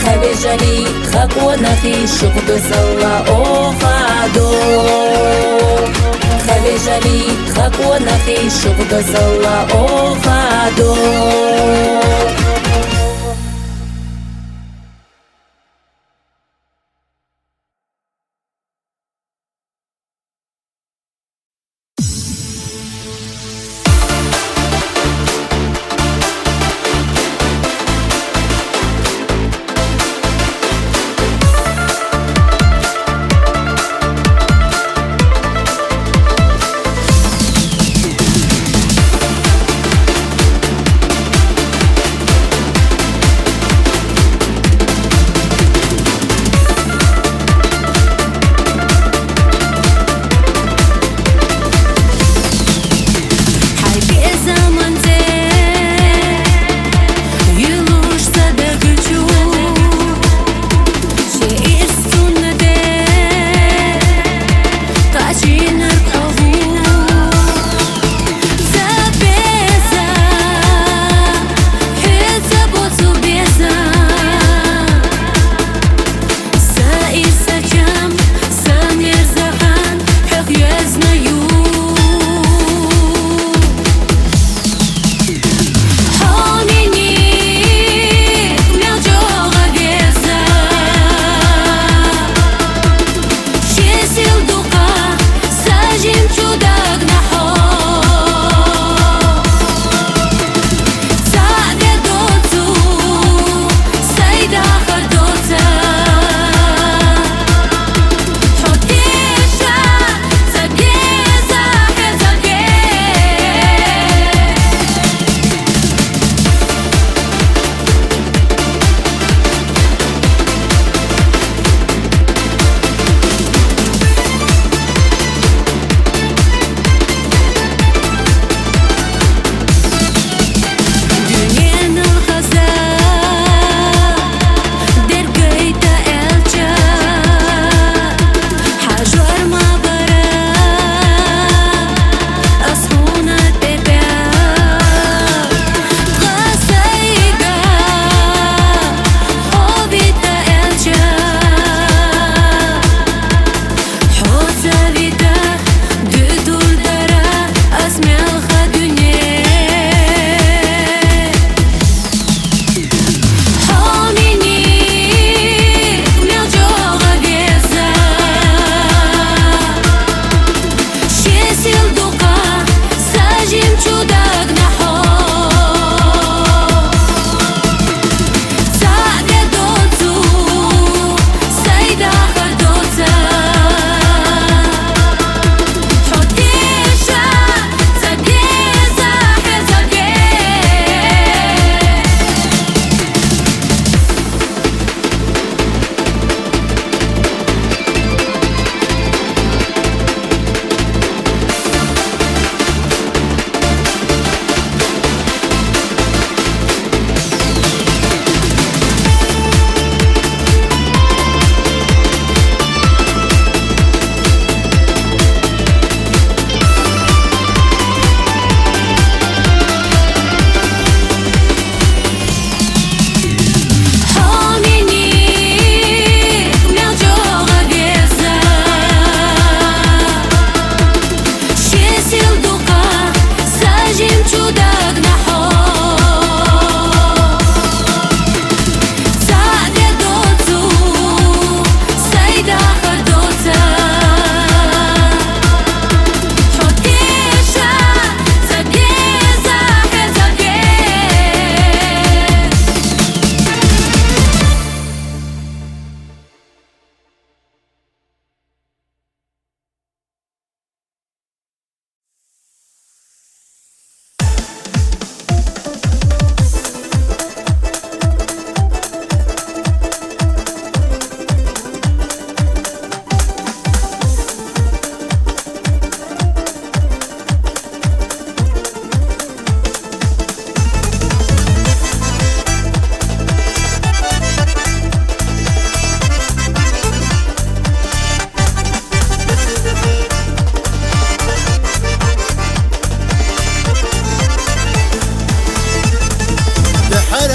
Хавежали, хаконахи, шугдо зала охадо. Хавежали, хаконахи, шугдо зала охадо.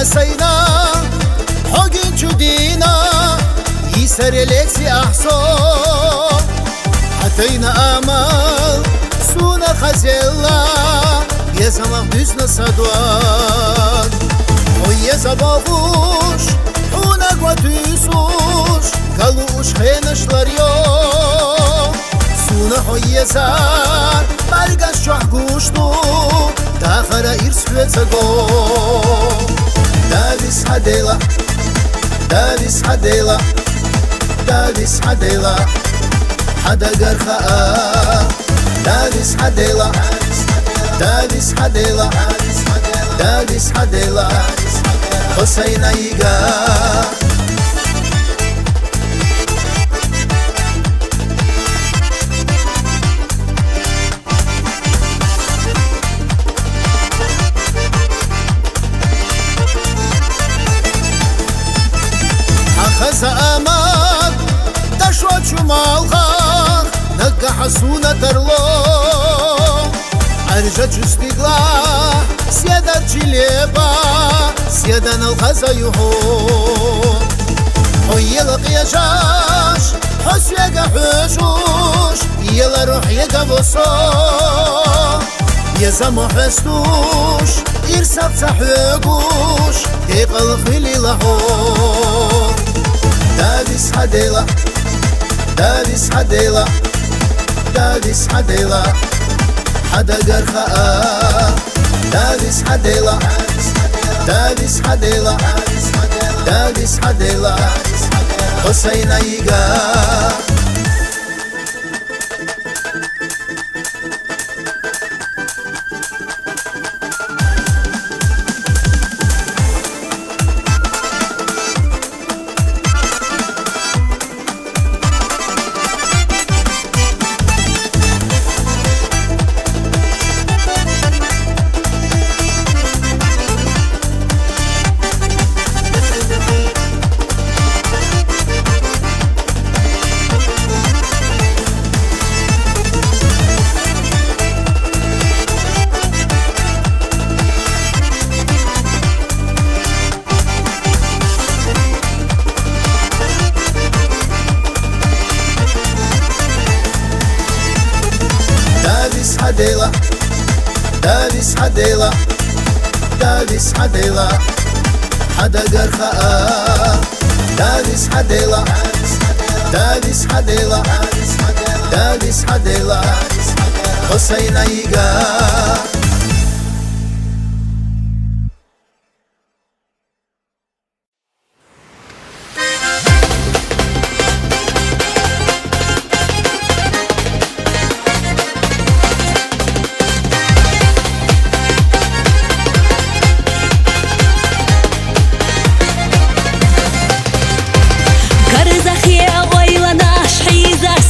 نسينا حقن جدينا يسر ليكسي أحصو حتينا أمل سونا خزيلا يزمغ بيزنا صدوات ويزا باغوش حونك وتيسوش قالوش خينشلر يوم سونا حيزار برگشت شح گوشتو داخل ایرس بيتسقو داويس حديلا داويس حديلا داويس حديلا حدا قرخاء داويس حديلا داويس حديلا داويس حديلا حسين يقا زامات تشوت شمالها نقع حسونة ترلو أرجع جستيقلا سيادة جليبا سيادة الخزا يحون ويلق يجاش حس يقع حشوش يلا روح يقع بصو يزمو حستوش يرسب تحيقوش يقل خلي لحون داويس حديلا داويس حديلا داويس حديلا حدا قرخاء داويس حديلا داويس حديلا داويس حديلا حسين يقا حديلا داويس حديلا داويس حديلا حدا قرخاء داويس حديلا داويس حديلا داويس حديلا حسين يقا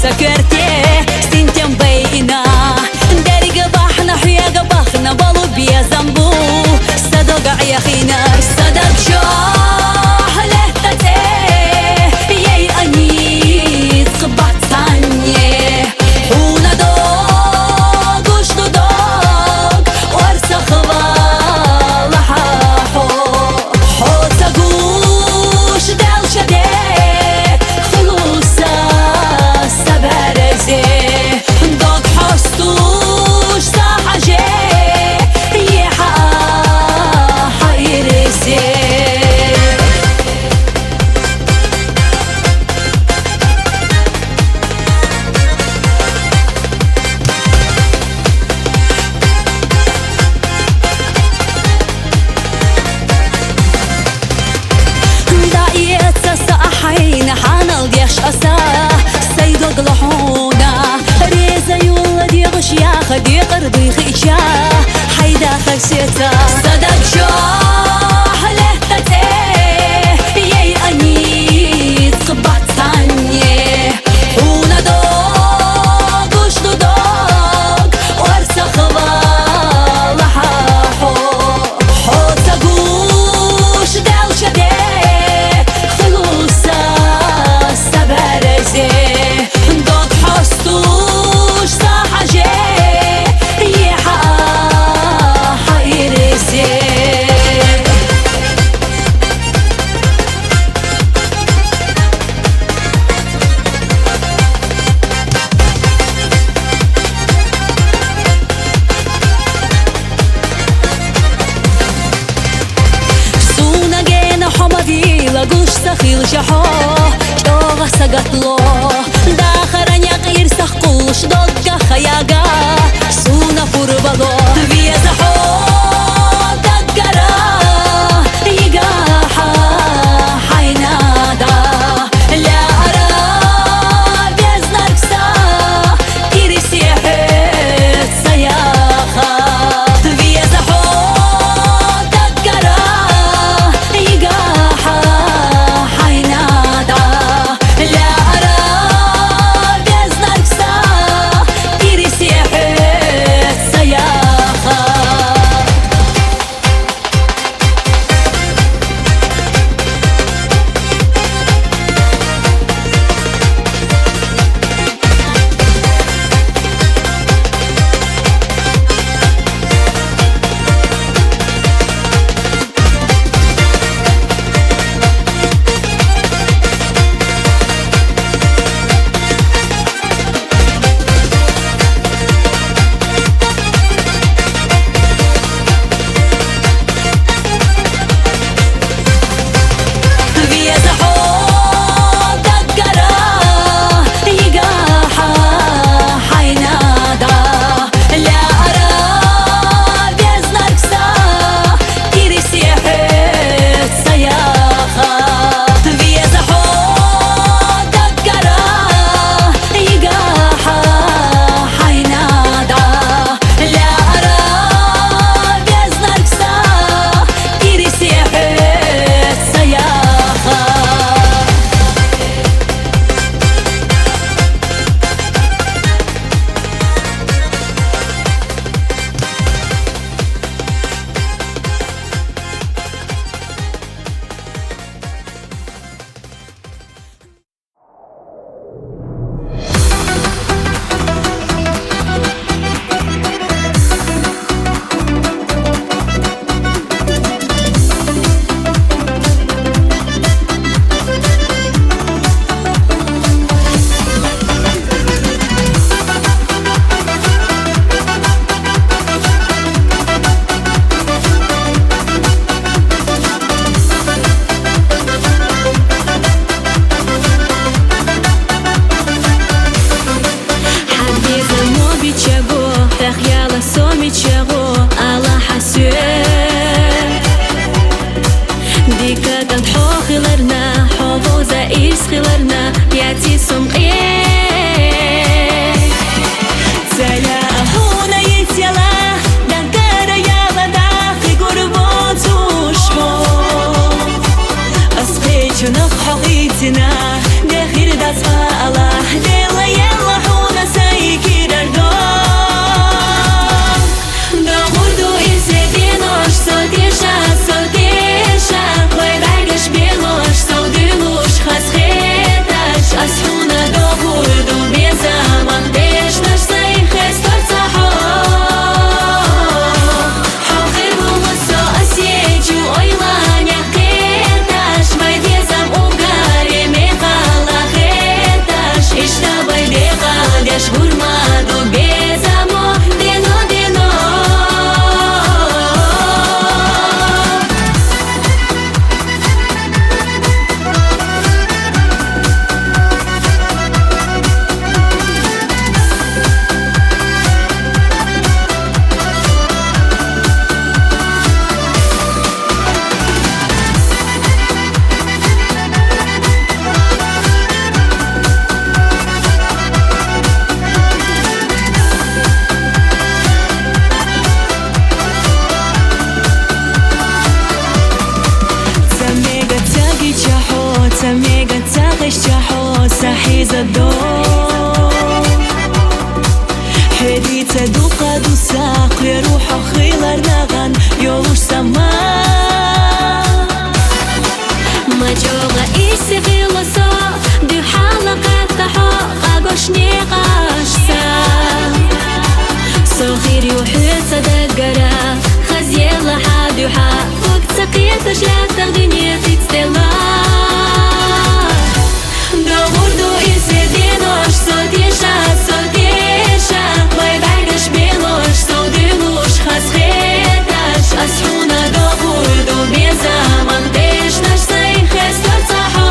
سكرتي سنتم بينا داري قبحنا حيا قبحنا بالو بيا زنبو صدق يا خينا صدق شوح لهتتي ياي انيس قبعت ثانية حونا دوق وشتو دوق ورسخ بالحاحو حوتا قوش دال شديك خلوصا دوق حستوش صاحجي ريحة حيرسي دايت صاحين حانل ديش أسا سيدوق لحونا ريزا يولد يغش ياخد يقربي خيشا حيدا خسيتا صدق شوح لهتتي ياي أنيس قبعت ثانية حونا دوق وشتو دوق ورسخ بالحاحو حوتا قوش دال شديك خلوصا سبرزي دوق حستوش صاحجي ريحة حيرسي сахил шахо Штога сагатло Дахараня ирсах кулш Догга хаяга Суна пурвало Везахо Даггара Игаха Хайнада Ля ара Везнаркса Кирисехет Саяха Везахо Даггара Игаха Хайнада Ля ара Везнаркса Кирисехет Саяха Asxuna do burdu bezamam Desh nash say khestar saha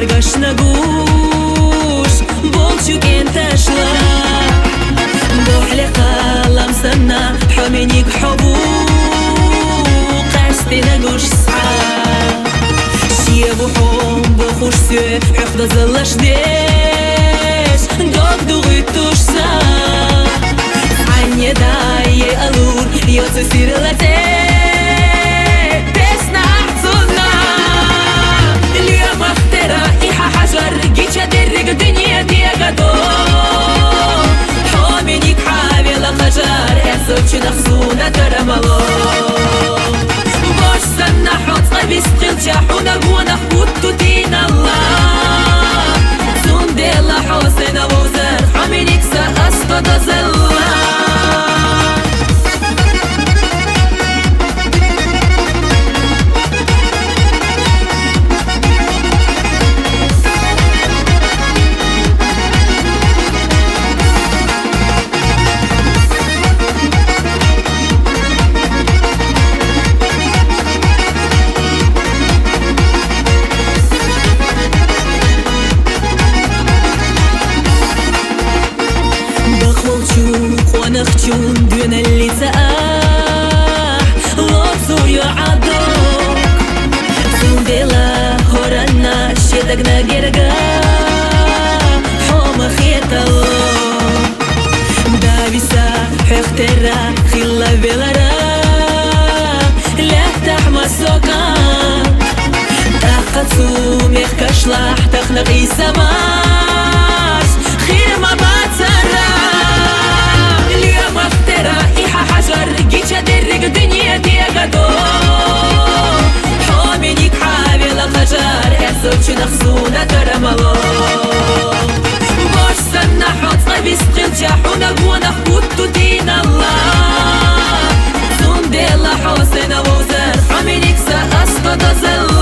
баргаш на гуш болчукен ташла بوحلي قلم سنة حمينيك حبو قاستينا قوش سعى شيبو حب خوش سوى حفظ زلش ديش دوك دوغيتوش سا عني داي ألور يوتو سير لتي بسنا أحزونا اليوم اخترا إيحا حجر جيتشا درق دنيا دي قدو حومينيك حابيلا خجر أسوتش نخزونا ترمالو باش سنة حوت قبيس قلتشا حونا قوانا حوتو دين الله زون ديلا حوسينا ووزر حومينيك سأسطو دزلا نخشون دون اللي تاح لوصو يعدوك سندلا هورنا شدقنا جرقا حوم خيطلو دابسا حخترا خلا بلرا لا تحمى السوكان تاقصو ميخكشلاح تخنقي سماش خير ما باتسرا إيحا حجر جيتشا درق دنيا دي قدو حومينيك حابيلا خجر أسوتش نخزونا ترمالو باش سنة حوت قبيس قلتشا حونا قوانا حوتو دين الله زون ديلا حوسينا ووزر حومينيك سأسطو دزلا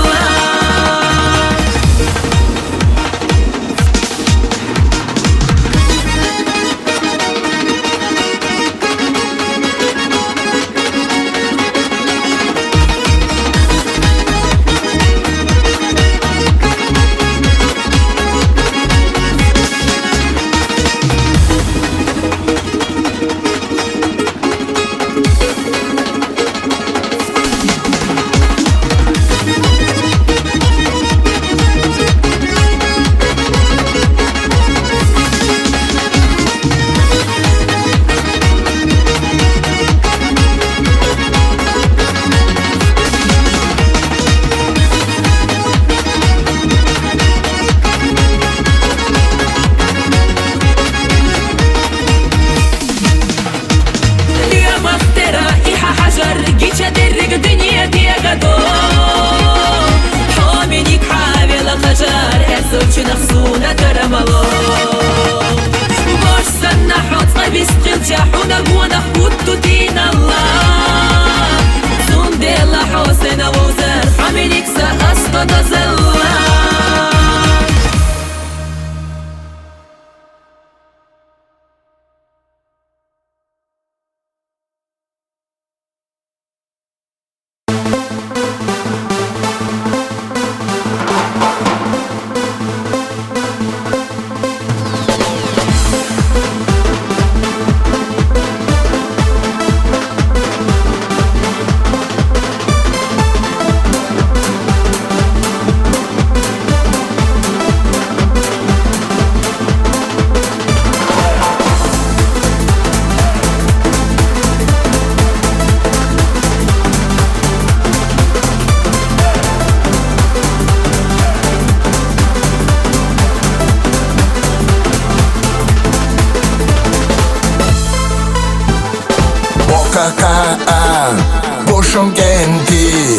Bushungenti,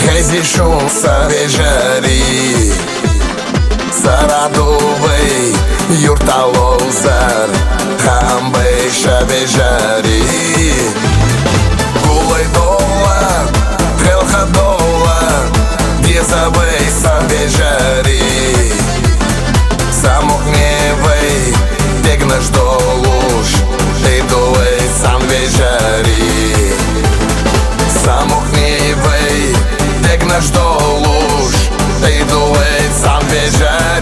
Rezishun Savejari Saradovei, Yurtalozar, Hambei Shavejari Gulei Dola, Relhadola, Dezabei Savejari Samognevei, Tegnas Dolus, Eidoei Sanvejari Samognevei, Tegnas Dolus, Eidoei Sanvejari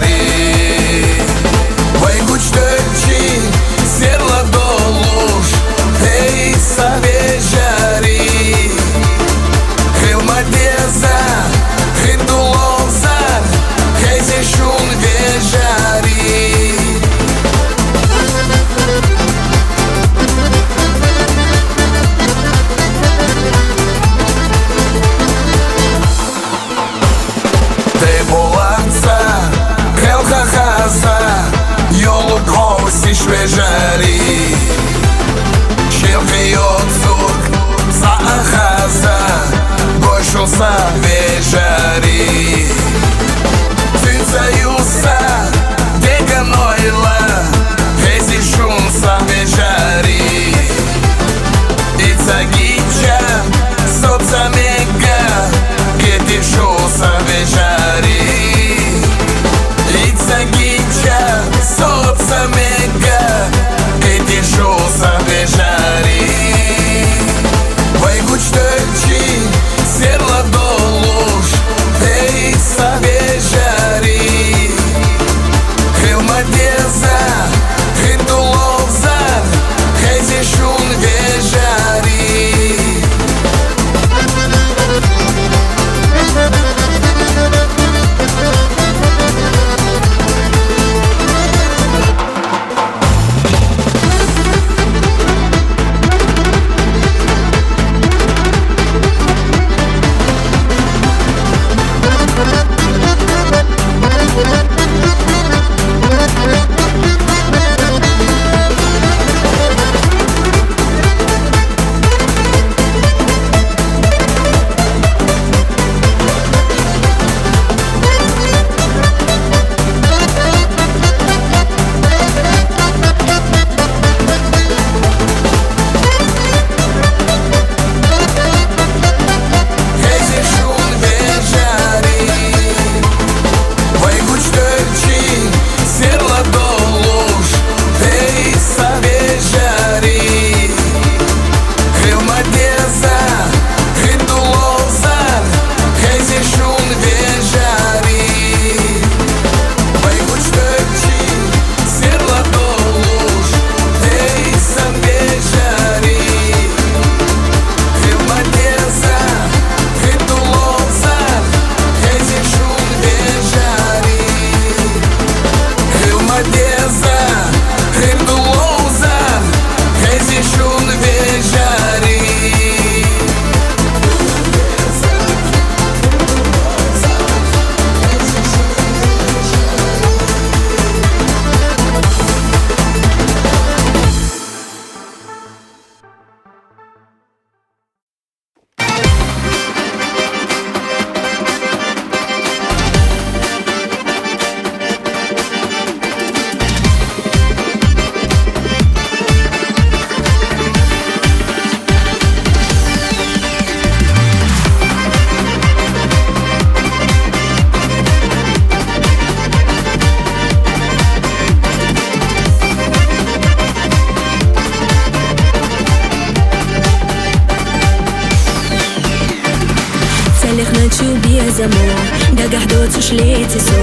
زمو دقح دوت وشليتي سو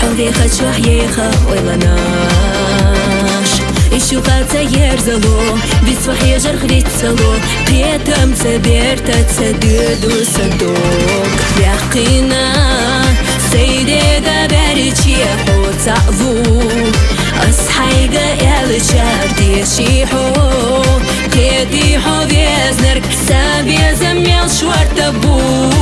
حوري خدشو حيخا ويلاناش إشو قاتا يرزلو بيتسوح يجر خديت سلو قيتم تبيرتا تسدد وصدوك يقينا سيدي قبرتي حوتعفو أصحيقا يالشاب ديشيحو كيدي حو بيزنرك سابي زميل شوار تبوم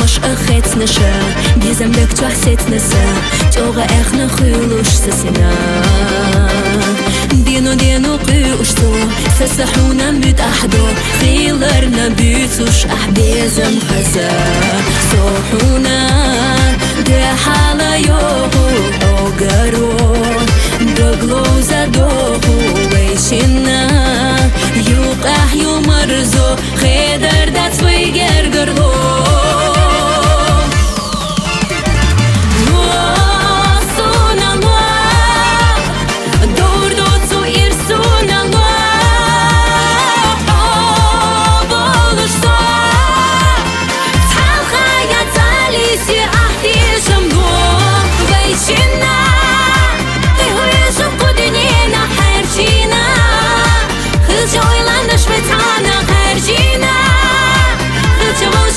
مش أخيت نشا بيزم لك تحسيت نسا توغا إخنا خيلوش سسنا دينو قيوشتو سسحونا بيت أحدو خيلرنا بيتوش أحبيزم خزا صوحونا دي حالا يوهو أوغارو بغلو زادوهو ويشنا يوق أحيو مرزو خيدر دات ويجرجرهو خرجينا خرجوا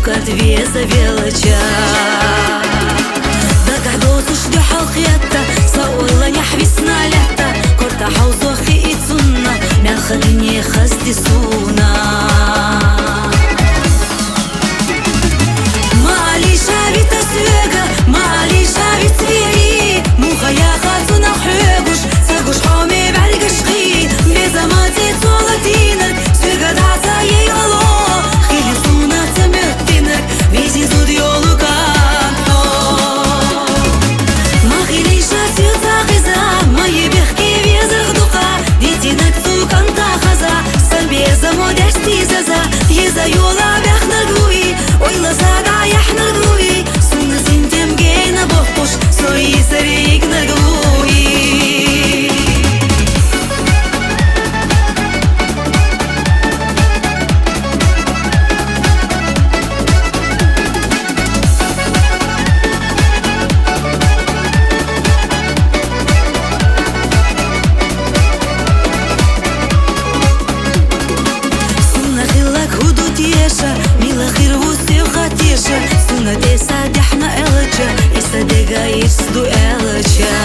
كارت فيزا فيلتشا داك عدوتوش دي حلقيتا صورلا نحبسنا لحتا كورتا حوزو خي إتسونا ميخدني خستي سونا مالي شاري تسويقا مالي شاري تسويقي موخا يا خاتونا حيقوش ساقوش حومي بعلقش خي بيزا ما تيتولتينك سويقا دعتا ييغلو خيلي سونا تمتينك بيزي زود يولو كانتو ما خيلي شاتيو تاقيزا ما يبيخكي بيزا خدوقا ديتينك سوكان تاخزا سنبيزا مودشتي زازا يزا يولا بيخنا قوي ويلا ساقا يحنا قوي سونا سنتم جينا بوخوش سوي سريقنا قوي ميلا خير وسي وخاتيشا سونا ديسا دحنا إلجا إسا ديغا يسدو إلجا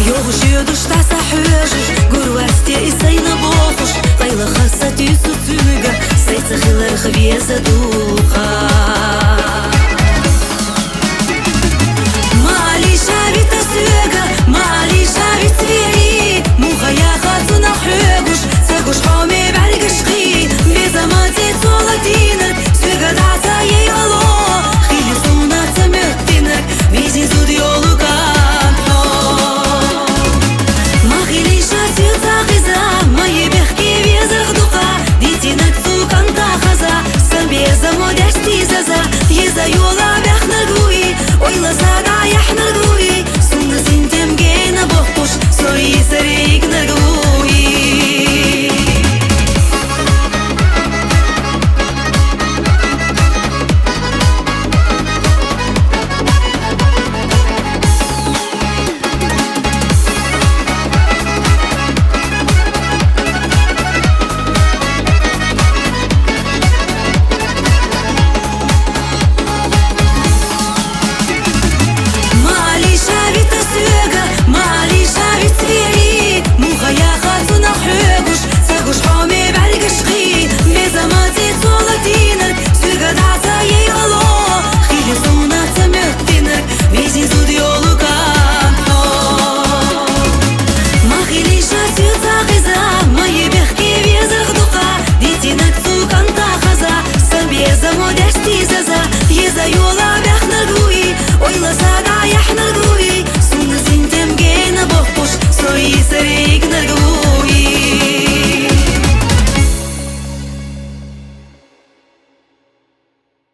يوغش يدوش تاسا حواجش قرواستي إساينا بوخش قيلا خاصة تيسو تونغا سيتا خيلا رخبيزا دوخا